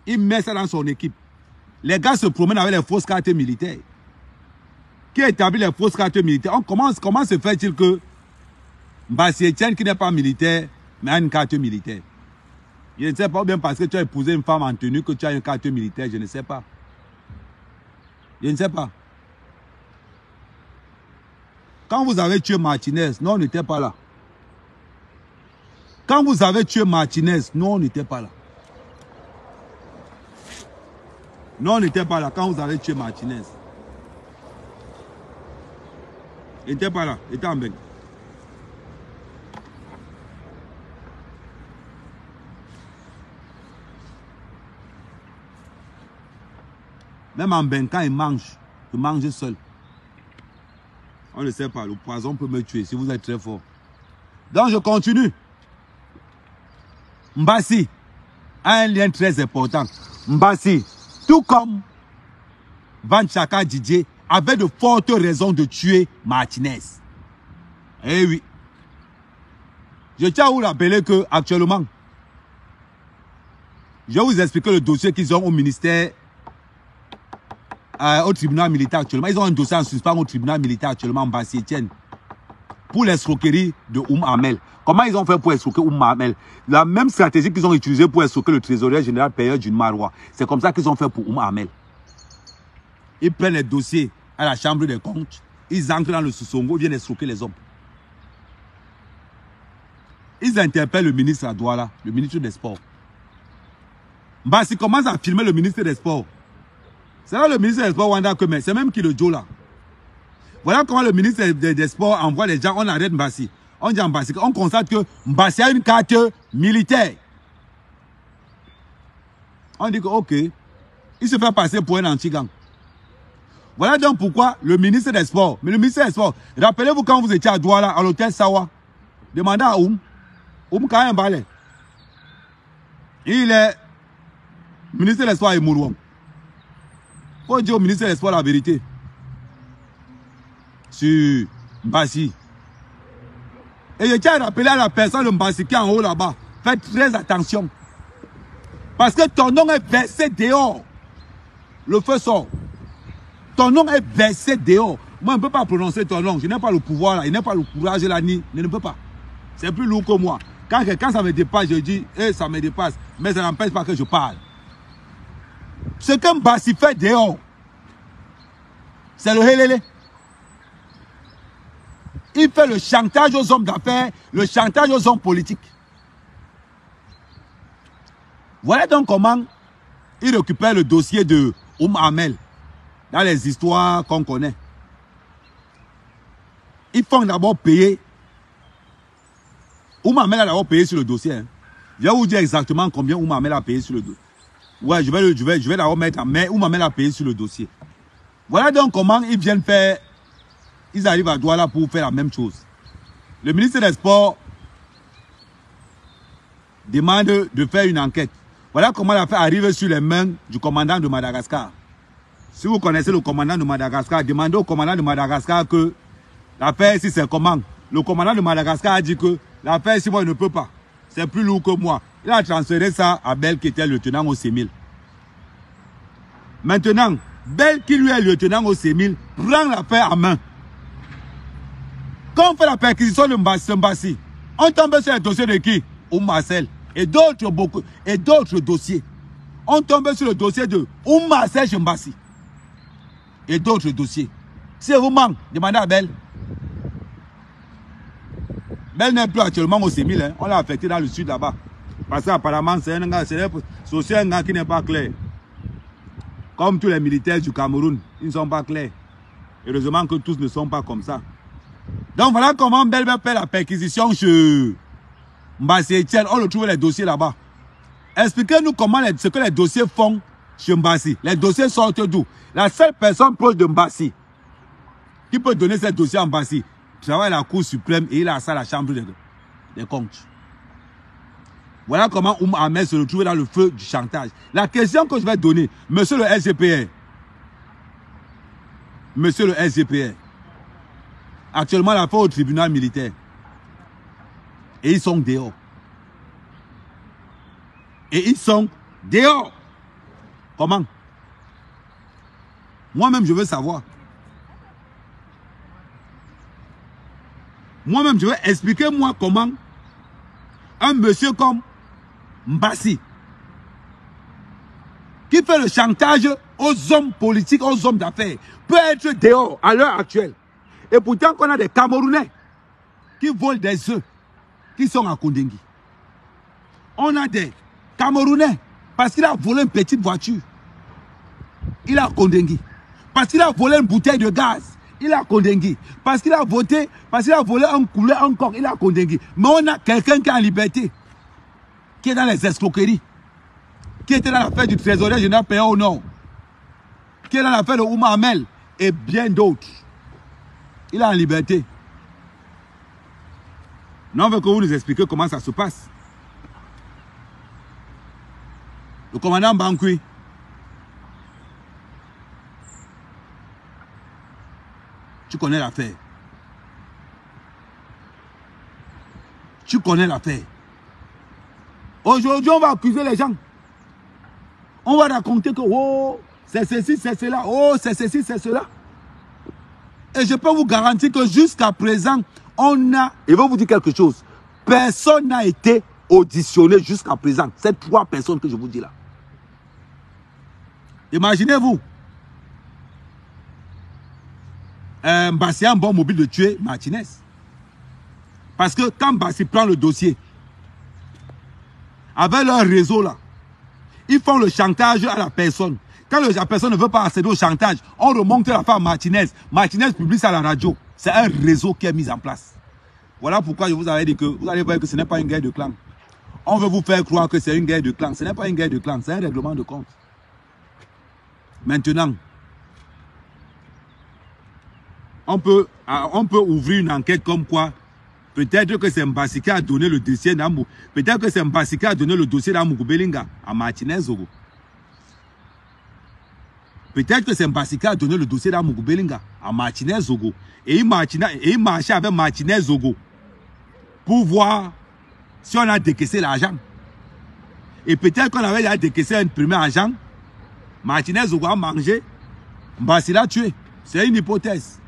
il met ça dans son équipe. Les gars se promènent avec les fausses cartes militaires. Qui établit les fausses cartes militaires? Comment se fait-il que Mbassi Etienne, qui n'est pas militaire, mais a une carte militaire? Je ne sais pas, bien parce que tu as épousé une femme en tenue que tu as une carte militaire, je ne sais pas. Je ne sais pas. Quand vous avez tué Martinez, non, on n'était pas là. Quand vous avez tué Martinez, non, on n'était pas là. Non, on n'était pas là quand vous avez tué Martinez. Il n'était pas là, il était en Beng. Même en Beng, quand il mange seul. On ne sait pas, le poison peut me tuer si vous êtes très fort. Donc je continue. Mbassi a un lien très important. Mbassi, tout comme Van Chaka Didier, avait de fortes raisons de tuer Martinez. Eh oui. Je tiens à vous rappeler que actuellement, je vais vous expliquer le dossier qu'ils ont au ministère, au tribunal militaire actuellement. Ils ont un dossier en suspens au tribunal militaire actuellement, Mbassi Etienne, pour l'escroquerie de Amel. Comment ils ont fait pour escroquer Amel? La même stratégie qu'ils ont utilisée pour escroquer le trésorier général payeur d'une Marois. C'est comme ça qu'ils ont fait pour Amel. Ils prennent les dossiers à la chambre des comptes, ils entrent dans le Sous-Songo, viennent escroquer les hommes. Ils interpellent le ministre à Douala, le ministre des Sports. Mbassi commence à filmer le ministre des Sports. C'est là le ministre des Sports, Wanda Keme, c'est même qui le Joe là. Voilà comment le ministre des Sports envoie les gens, on arrête Mbassi. On dit à Mbassi, on constate que Mbassi a une carte militaire. On dit que, ok, il se fait passer pour un anti-gang. Voilà donc pourquoi le ministre des Sports, mais le ministre des Sports, rappelez-vous quand vous étiez à Douala, à l'hôtel Sawa, demandez à Kayen Balé. Il est ministre des Sports et Mourouam. Il faut dire au ministre des Sports la vérité. Sur Mbassi. Et je tiens à rappeler à la personne de Mbassi qui est en haut là-bas, faites très attention. Parce que ton nom est versé dehors. Le feu sort. Ton nom est versé dehors. Moi, je ne peux pas prononcer ton nom. Je n'ai pas le pouvoir, là. Je n'ai pas le courage, là, ni. Je ne peux pas. C'est plus lourd que moi. Quand ça me dépasse, je dis, ça me dépasse. Mais ça n'empêche pas que je parle. Ce que Mbassi fait dehors, c'est le hélélé. Il fait le chantage aux hommes d'affaires, le chantage aux hommes politiques. Voilà donc comment il récupère le dossier de Amel dans les histoires qu'on connaît. Ils font d'abord payer. Amel a d'abord payé sur le dossier. Hein. Je vais vous dire exactement combien Amel a payé sur le dossier. Ouais, je vais d'abord mettre en main Amel a payé sur le dossier. Voilà donc comment ils viennent faire. Ils arrivent à Douala pour faire la même chose. Le ministre des Sports demande de faire une enquête. Voilà comment l'affaire arrive sur les mains du commandant de Madagascar. Si vous connaissez le commandant de Madagascar, demandez au commandant de Madagascar que l'affaire, si c'est comment. Le commandant de Madagascar a dit que l'affaire, si moi, il ne peut pas. C'est plus lourd que moi. Il a transféré ça à Bell, qui était lieutenant au C1000. Maintenant, Bell, qui lui est lieutenant au C1000, prend l'affaire en main. Quand on fait la perquisition de Mbassi, on tombe sur le dossier de qui? Marcel. Et d'autres dossiers. On tombe sur le dossier de Marcel Mbassi. Et d'autres dossiers. Si vous manquez, demandez à Bell. Bell n'est plus actuellement au C1000. Hein. On l'a affecté dans le sud là-bas. Parce qu'apparemment, c'est un gars qui n'est pas clair. Comme tous les militaires du Cameroun, ils ne sont pas clairs. Heureusement que tous ne sont pas comme ça. Donc voilà comment Bell va faire la perquisition chez Mbassi Etienne. On retrouve les dossiers là-bas. Expliquez-nous comment ce que les dossiers font chez Mbassi. Les dossiers sortent d'où? La seule personne proche de Mbassi qui peut donner ces dossiers à Mbassi, travaille à la Cour suprême et il a ça à la Chambre des comptes. Voilà comment Ahmed se retrouve dans le feu du chantage. La question que je vais donner, monsieur le SGPR, monsieur le SGPR, actuellement l'affaire au tribunal militaire. Et ils sont dehors. Et ils sont dehors. Comment? Moi-même, je veux savoir. Moi-même, je veux expliquer moi comment un monsieur comme Mbassi, qui fait le chantage aux hommes politiques, aux hommes d'affaires, peut être dehors à l'heure actuelle. Et pourtant qu'on a des Camerounais qui volent des œufs, qui sont à Kondengui. On a des Camerounais, parce qu'il a volé une petite voiture, il a Kondengui. Parce qu'il a volé une bouteille de gaz, il a Kondengui. Parce qu'il a volé un coulet, un corps, il a Kondengui. Mais on a quelqu'un qui est en liberté, qui est dans les escroqueries, qui était dans l'affaire du trésorier général payé au nom, qui est dans l'affaire de Amel et bien d'autres. Il est en liberté. Non, on veut que vous nous expliquiez comment ça se passe. Le commandant Bankui, tu connais l'affaire. Tu connais l'affaire. Aujourd'hui, on va accuser les gens. On va raconter que, oh, c'est ceci, c'est cela, oh, c'est ceci, c'est cela. Et je peux vous garantir que jusqu'à présent, on a, et je vais vous dire quelque chose, personne n'a été auditionné jusqu'à présent. C'est 3 personnes que je vous dis là. Imaginez-vous, Mbassi a un bon mobile de tuer Martinez. Parce que quand Mbassi prend le dossier, avec leur réseau là, ils font le chantage à la personne. Quand la personne ne veut pas accéder au chantage, on remonte l'affaire à Martinez. Martinez publie ça à la radio. C'est un réseau qui est mis en place. Voilà pourquoi je vous avais dit que vous allez voir que ce n'est pas une guerre de clans. On veut vous faire croire que c'est une guerre de clans. Ce n'est pas une guerre de clans, c'est un règlement de compte. Maintenant, on peut ouvrir une enquête comme quoi peut-être que c'est Mbassi qui a donné le dossier d'Amou. Peut-être que c'est Mbassi qui a donné le dossier d'Amou Belinga à Martinez Zogo. Peut-être que c'est Mbassi qui a donné le dossier d'Amou Belinga à Martinez Zogo. Et il marchait avec Martinez Zogo pour voir si on a décaissé l'argent. Et peut-être qu'on avait déjà décaissé un premier agent. Martinez Zogo a mangé. Mbassi l'a tué. C'est une hypothèse.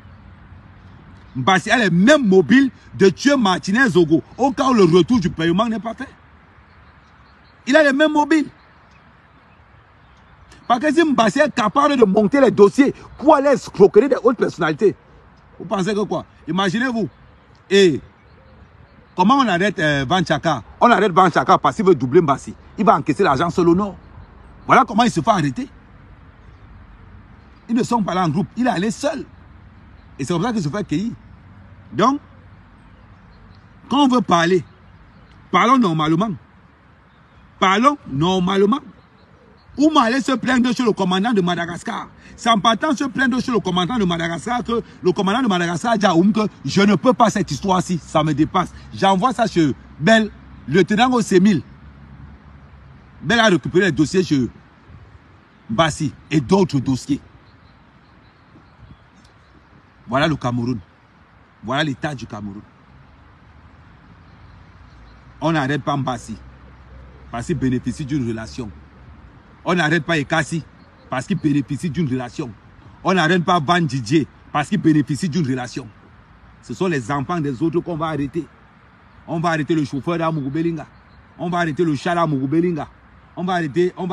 Mbassi a les mêmes mobiles de tuer Martinez Zogo au cas où le retour du paiement n'est pas fait. Il a les mêmes mobiles. Parce que si Mbassi est capable de monter les dossiers pour aller escroquer des hautes personnalités, vous pensez que quoi? Imaginez-vous. Et comment on arrête Van Chaka? On arrête Van Chaka parce qu'il veut doubler Mbassi. Il va encaisser l'argent seul au nord. Voilà comment il se fait arrêter. Ils ne sont pas là en groupe. Il est allé seul. Et c'est comme ça qu'il se fait cueillir. Donc, quand on veut parler, parlons normalement. Parlons normalement. Ou m'aller se plaindre chez le commandant de Madagascar. C'est en partant se plaindre chez le commandant de Madagascar que le commandant de Madagascar dit à Oum que je ne peux pas cette histoire-ci, ça me dépasse. J'envoie ça chez Bel, lieutenant au C1000. Bel a récupéré les dossiers chez Mbassi et d'autres dossiers. Voilà le Cameroun. Voilà l'état du Cameroun. On n'arrête pas Mbassi parce qu'il bénéficie d'une relation. On n'arrête pas Ekassi parce qu'il bénéficie d'une relation. On n'arrête pas Van Didier parce qu'il bénéficie d'une relation. Ce sont les enfants des autres qu'on va arrêter. On va arrêter le chauffeur d'Amougou Belinga. On va arrêter le chat d'Amougou Belinga. On va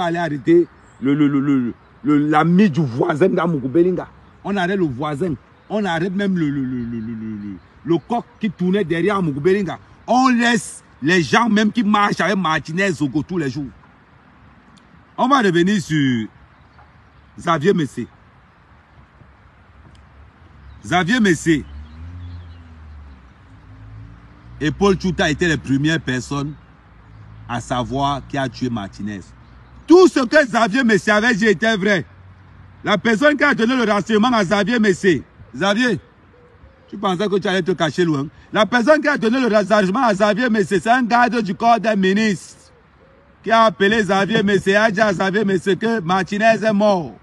aller arrêter l'ami du voisin d'Amougou Belinga. On arrête le voisin. On arrête même le coq qui tournait derrière Amougou Belinga. On laisse les gens même qui marchent avec Martinez Zogo tous les jours. On va revenir sur Xavier Messé. Xavier Messé et Paul Tchouta étaient les premières personnes à savoir qui a tué Martinez. Tout ce que Xavier Messé avait dit était vrai. La personne qui a donné le renseignement à Xavier Messé, Xavier, tu pensais que tu allais te cacher loin. La personne qui a donné le renseignement à Xavier Messé, c'est un garde du corps des ministres qui a appelé Xavier Messé, a dit à Xavier Messé que Martinez est mort.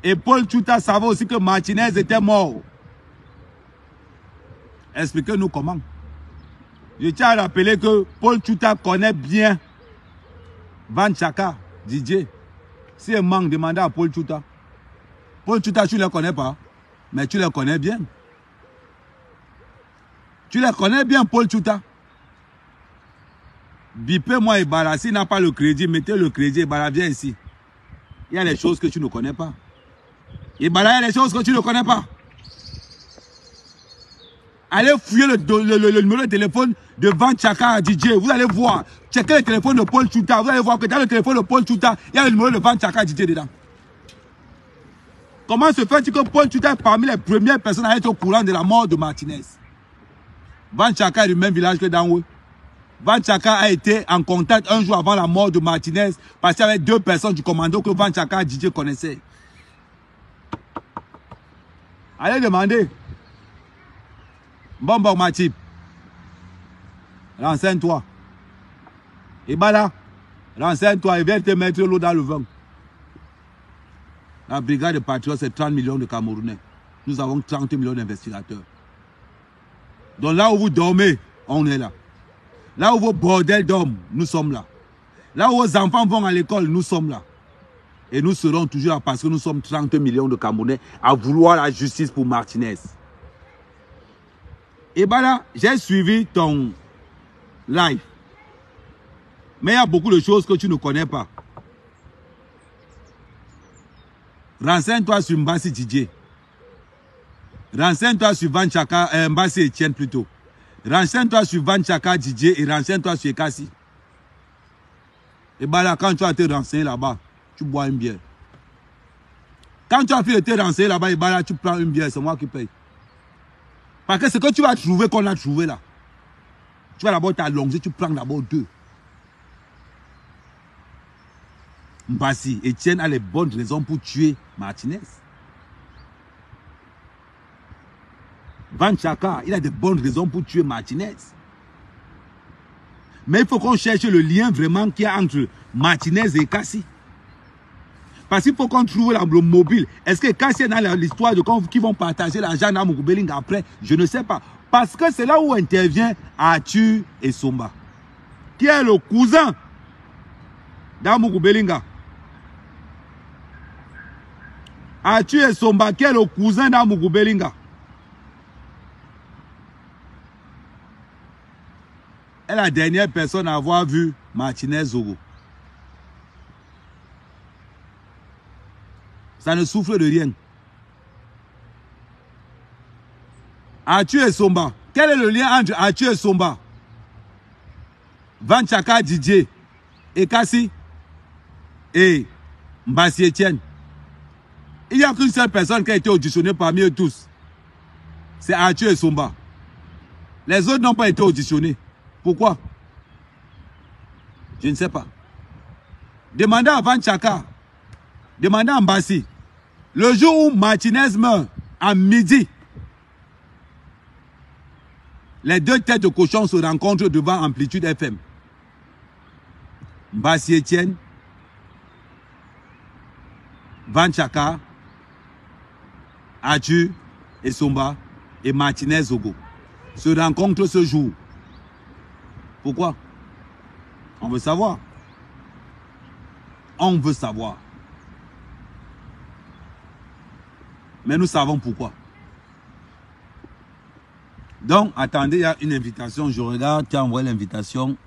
Et Paul Tchouta savait aussi que Martinez était mort. Expliquez-nous comment. Je tiens à rappeler que Paul Tchouta connaît bien Van Chaka, Didier. Si un manque, demandez à Paul Tchouta. Paul Tchouta, tu ne le connais pas, mais tu le connais bien. Tu le connais bien, Paul Tchouta. Bipez-moi Ibala, s'il n'a pas le crédit, mettez le crédit. Ibala, viens ici. Il y a des choses que tu ne connais pas. Ibala, il y a des choses que tu ne connais pas. Allez fouiller le numéro de téléphone de Van Chaka à DJ. Vous allez voir. Checkez le téléphone de Paul Tchouta. Vous allez voir que dans le téléphone de Paul Tchouta, il y a le numéro de Van Chaka à DJ dedans. Comment se fait-il que Paul Tchouta est parmi les premières personnes à être au courant de la mort de Martinez? Van Chaka est du même village que Danwe. Van Chaka a été en contact un jour avant la mort de Martinez parce qu'il y avait deux personnes du commando que Van Chaka et DJ connaissaient. Allez demander. Bon Matip. Renseigne-toi. Ibala, renseigne-toi et viens te mettre l'eau dans le vin. La brigade de patriotes, c'est 30 millions de Camerounais. Nous avons 30 millions d'investigateurs. Donc là où vous dormez, on est là. Là où vos bordels dorment, nous sommes là. Là où vos enfants vont à l'école, nous sommes là. Et nous serons toujours là parce que nous sommes 30 millions de Camerounais à vouloir la justice pour Martinez. Et bien là, j'ai suivi ton live. Mais il y a beaucoup de choses que tu ne connais pas. Renseigne-toi sur Mbassi Didier. Renseigne-toi sur Van Chaka, Mbassi Etienne plutôt. Renseigne-toi sur Van Chaka Didier et renseigne-toi sur Ekassi. Et bien là, quand tu as été renseigné là-bas, tu bois une bière. Quand tu as fait été renseigné là-bas, et ben là, tu prends une bière, c'est moi qui paye. Parce que ce que tu vas trouver qu'on a trouvé là, tu vas d'abord t'allonger, tu prends d'abord deux. Mbassi, Etienne a les bonnes raisons pour tuer Martinez. Van Chaka, il a de bonnes raisons pour tuer Martinez. Mais il faut qu'on cherche le lien vraiment qu'il y a entre Martinez et Ekassi. Parce qu'il faut qu'on trouve le mobile. Est-ce que Ekassi est dans l'histoire de qui vont partager l'argent dans Amougou Belinga après? Je ne sais pas. Parce que c'est là où intervient Arthur et Somba. qui est le cousin d'Amougou Belinga. Achu Esomba, qui est le cousin d'Amougou Belinga. est la dernière personne à avoir vu Martinez Zogo. Ça ne souffle de rien. Arthur et Somba. Quel est le lien entre Arthur et Somba? Van Chaka Didier, Ekasi et Mbassi Etienne. Il n'y a qu'une seule personne qui a été auditionnée parmi eux tous. C'est Arthur et Somba. Les autres n'ont pas été auditionnés. Pourquoi? Je ne sais pas. Demandez à Van Chaka. Demandez à Mbassi. Le jour où Martinez meurt, à midi, les deux têtes de cochon se rencontrent devant Amplitude FM. Mbassi Etienne, Van Chaka, Arthur et Somba et Martinez Zogo se rencontrent ce jour. Pourquoi? On veut savoir. On veut savoir. Mais nous savons pourquoi. Donc, attendez, il y a une invitation. Je regarde, tu as envoyé l'invitation.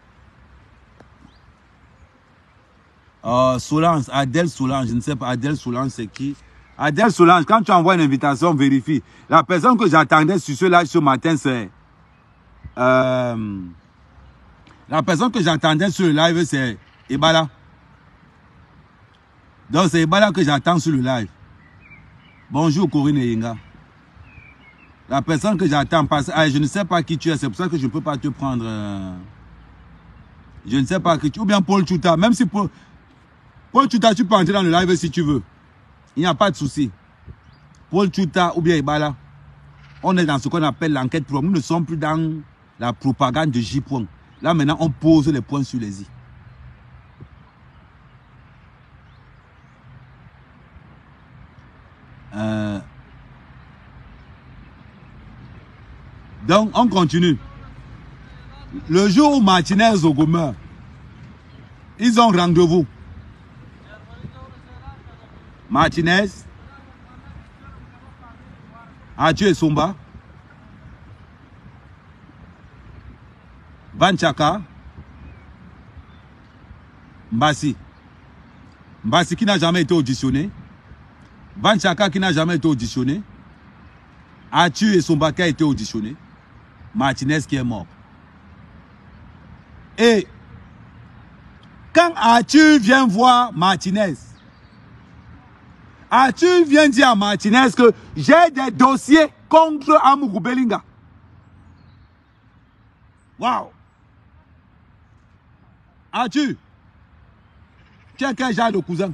Solange, Adèle Solange, je ne sais pas, Adèle Solange, c'est qui? Adèle Solange, quand tu envoies une invitation, vérifie. La personne que j'attendais sur ce live ce matin, c'est... la personne que j'attendais sur le live, c'est Ebala. Donc, c'est Ebala que j'attends sur le live. Bonjour, Corinne Yenga. La personne que j'attends, je ne sais pas qui tu es, c'est pour ça que je ne peux pas te prendre. Je ne sais pas qui tu es. Ou bien Paul Chouta. Même si Paul Chouta, tu peux entrer dans le live si tu veux. Il n'y a pas de souci. Paul Chouta ou bien Ibala. On est dans ce qu'on appelle l'enquête pro. Nous ne sommes plus dans la propagande de J. Là, maintenant, on pose les points sur les i. Donc, on continue. Le jour où Martinez Zogo meurt, ils ont rendez-vous. Martinez, Arthur et Somba, Van Chaka, Mbassi. Mbassi qui n'a jamais été auditionné. Van Chaka qui n'a jamais été auditionné. Arthur et Somba qui a été auditionné. Martinez qui est mort. Et quand Arthur vient voir Martinez, Arthur vient dire à Martinez que j'ai des dossiers contre Amougou Belinga. Waouh! Arthur, tu es quel genre de cousin?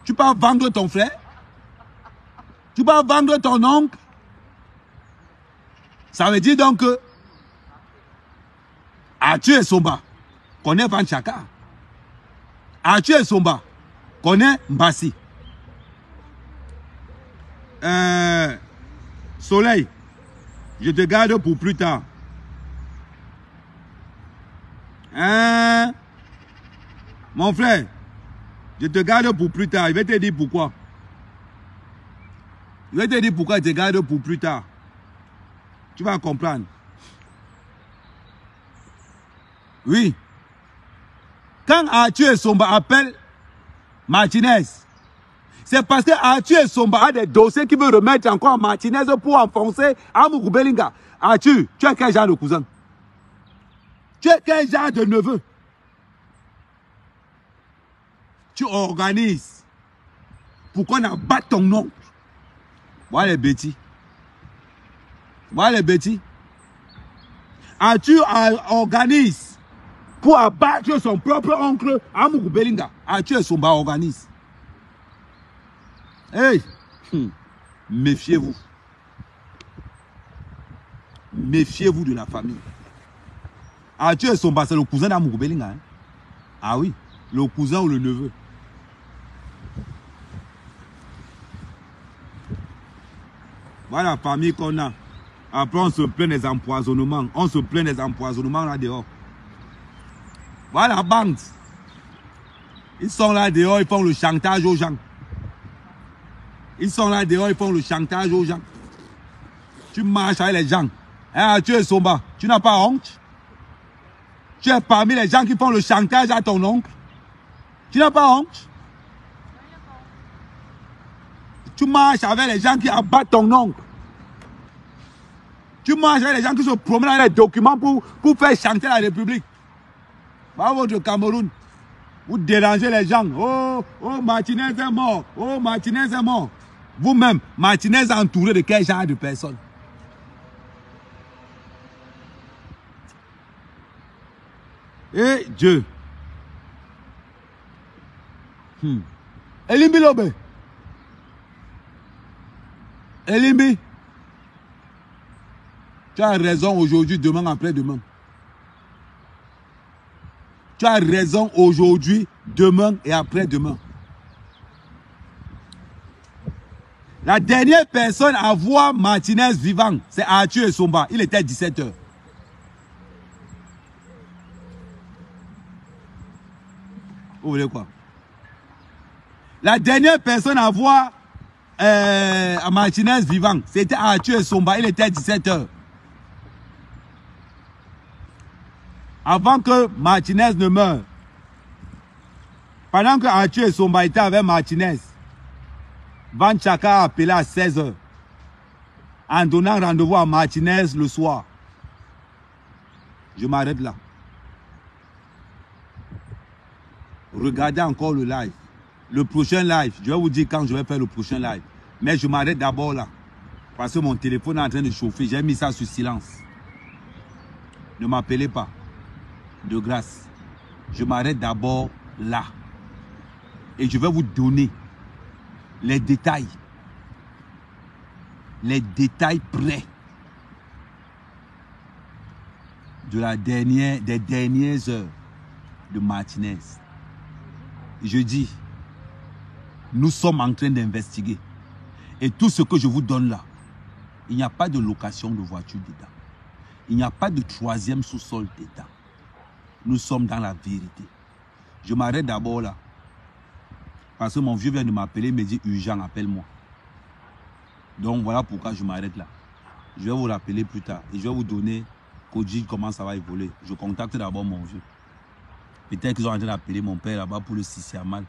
Tu peux vendre ton frère? Tu peux vendre ton oncle? Ça veut dire donc que Arthur et Somba connaissent Van Chaka. Arthur et Somba connaissent Mbassi. Soleil, je te garde pour plus tard. Mon frère, je te garde pour plus tard. Je vais te dire pourquoi. Je vais te dire pourquoi je te garde pour plus tard. Tu vas comprendre. Oui. Quand Arthur et Somba appellent Martinez, c'est parce que Arthur et Somba a des dossiers qui veulent remettre encore Martinez pour enfoncer Amougou Belinga. Arthur, tu es quel genre de cousin? Tu es quel genre de neveu? Tu organises pour qu'on abatte ton nom. Voilà les bêtises. Voilà les bêtises. Arthur organise pour abattre son propre oncle Amougou Belinga. Arthur et Somba organise. Hey! Méfiez-vous. Méfiez-vous de la famille. Arthur et Somba, c'est le cousin d'Amougou Belinga. Hein? Ah oui, le cousin ou le neveu. Voilà la famille qu'on a. Après, on se plaint des empoisonnements. On se plaint des empoisonnements là dehors. Voilà la bande. Ils sont là dehors, ils font le chantage aux gens. Ils sont là dehors, ils font le chantage aux gens. Tu marches avec les gens. Hein, tu es Somba, tu n'as pas honte? Tu es parmi les gens qui font le chantage à ton oncle. Tu n'as pas honte? Tu marches avec les gens qui abattent ton oncle. Tu marches avec les gens qui se promènent avec les documents pour faire chanter la République. Bah, votre Cameroun, vous dérangez les gens. Oh, Martinez est mort. Oh, Martinez est mort. Vous-même, Martinez est entouré de quel genre de personnes? Et Dieu. Elimbi Lobe. Elimbi. Tu as raison aujourd'hui, demain, après-demain. Tu as raison aujourd'hui, demain et après-demain. La dernière personne à voir Martinez vivant, c'est Arthur Essomba. Il était 17h. Vous voulez quoi? La dernière personne à voir Martinez vivant, c'était Arthur Essomba. Il était 17h. Avant que Martinez ne meure, pendant que Arthur Essomba était avec Martinez, Van Chaka a appelé à 16h en donnant rendez-vous à Martinez le soir. Je m'arrête là. Regardez encore le live. Le prochain live, je vais vous dire quand je vais faire le prochain live. Mais je m'arrête d'abord là. Parce que mon téléphone est en train de chauffer. J'ai mis ça sur silence. Ne m'appelez pas. De grâce. Je m'arrête d'abord là. Et je vais vous donner les détails. Les détails près de des dernières heures de Martinez. Je dis, nous sommes en train d'investiguer. Et tout ce que je vous donne là, il n'y a pas de location de voiture dedans. Il n'y a pas de troisième sous-sol dedans. Nous sommes dans la vérité. Je m'arrête d'abord là. Parce que mon vieux vient de m'appeler, il me dit, urgent, appelle-moi. Donc voilà pourquoi je m'arrête là. Je vais vous rappeler plus tard. Et je vais vous donner comment ça va évoluer. Je contacte d'abord mon vieux. Peut-être qu'ils ont en train d'appeler mon père là-bas pour le Sissiamal.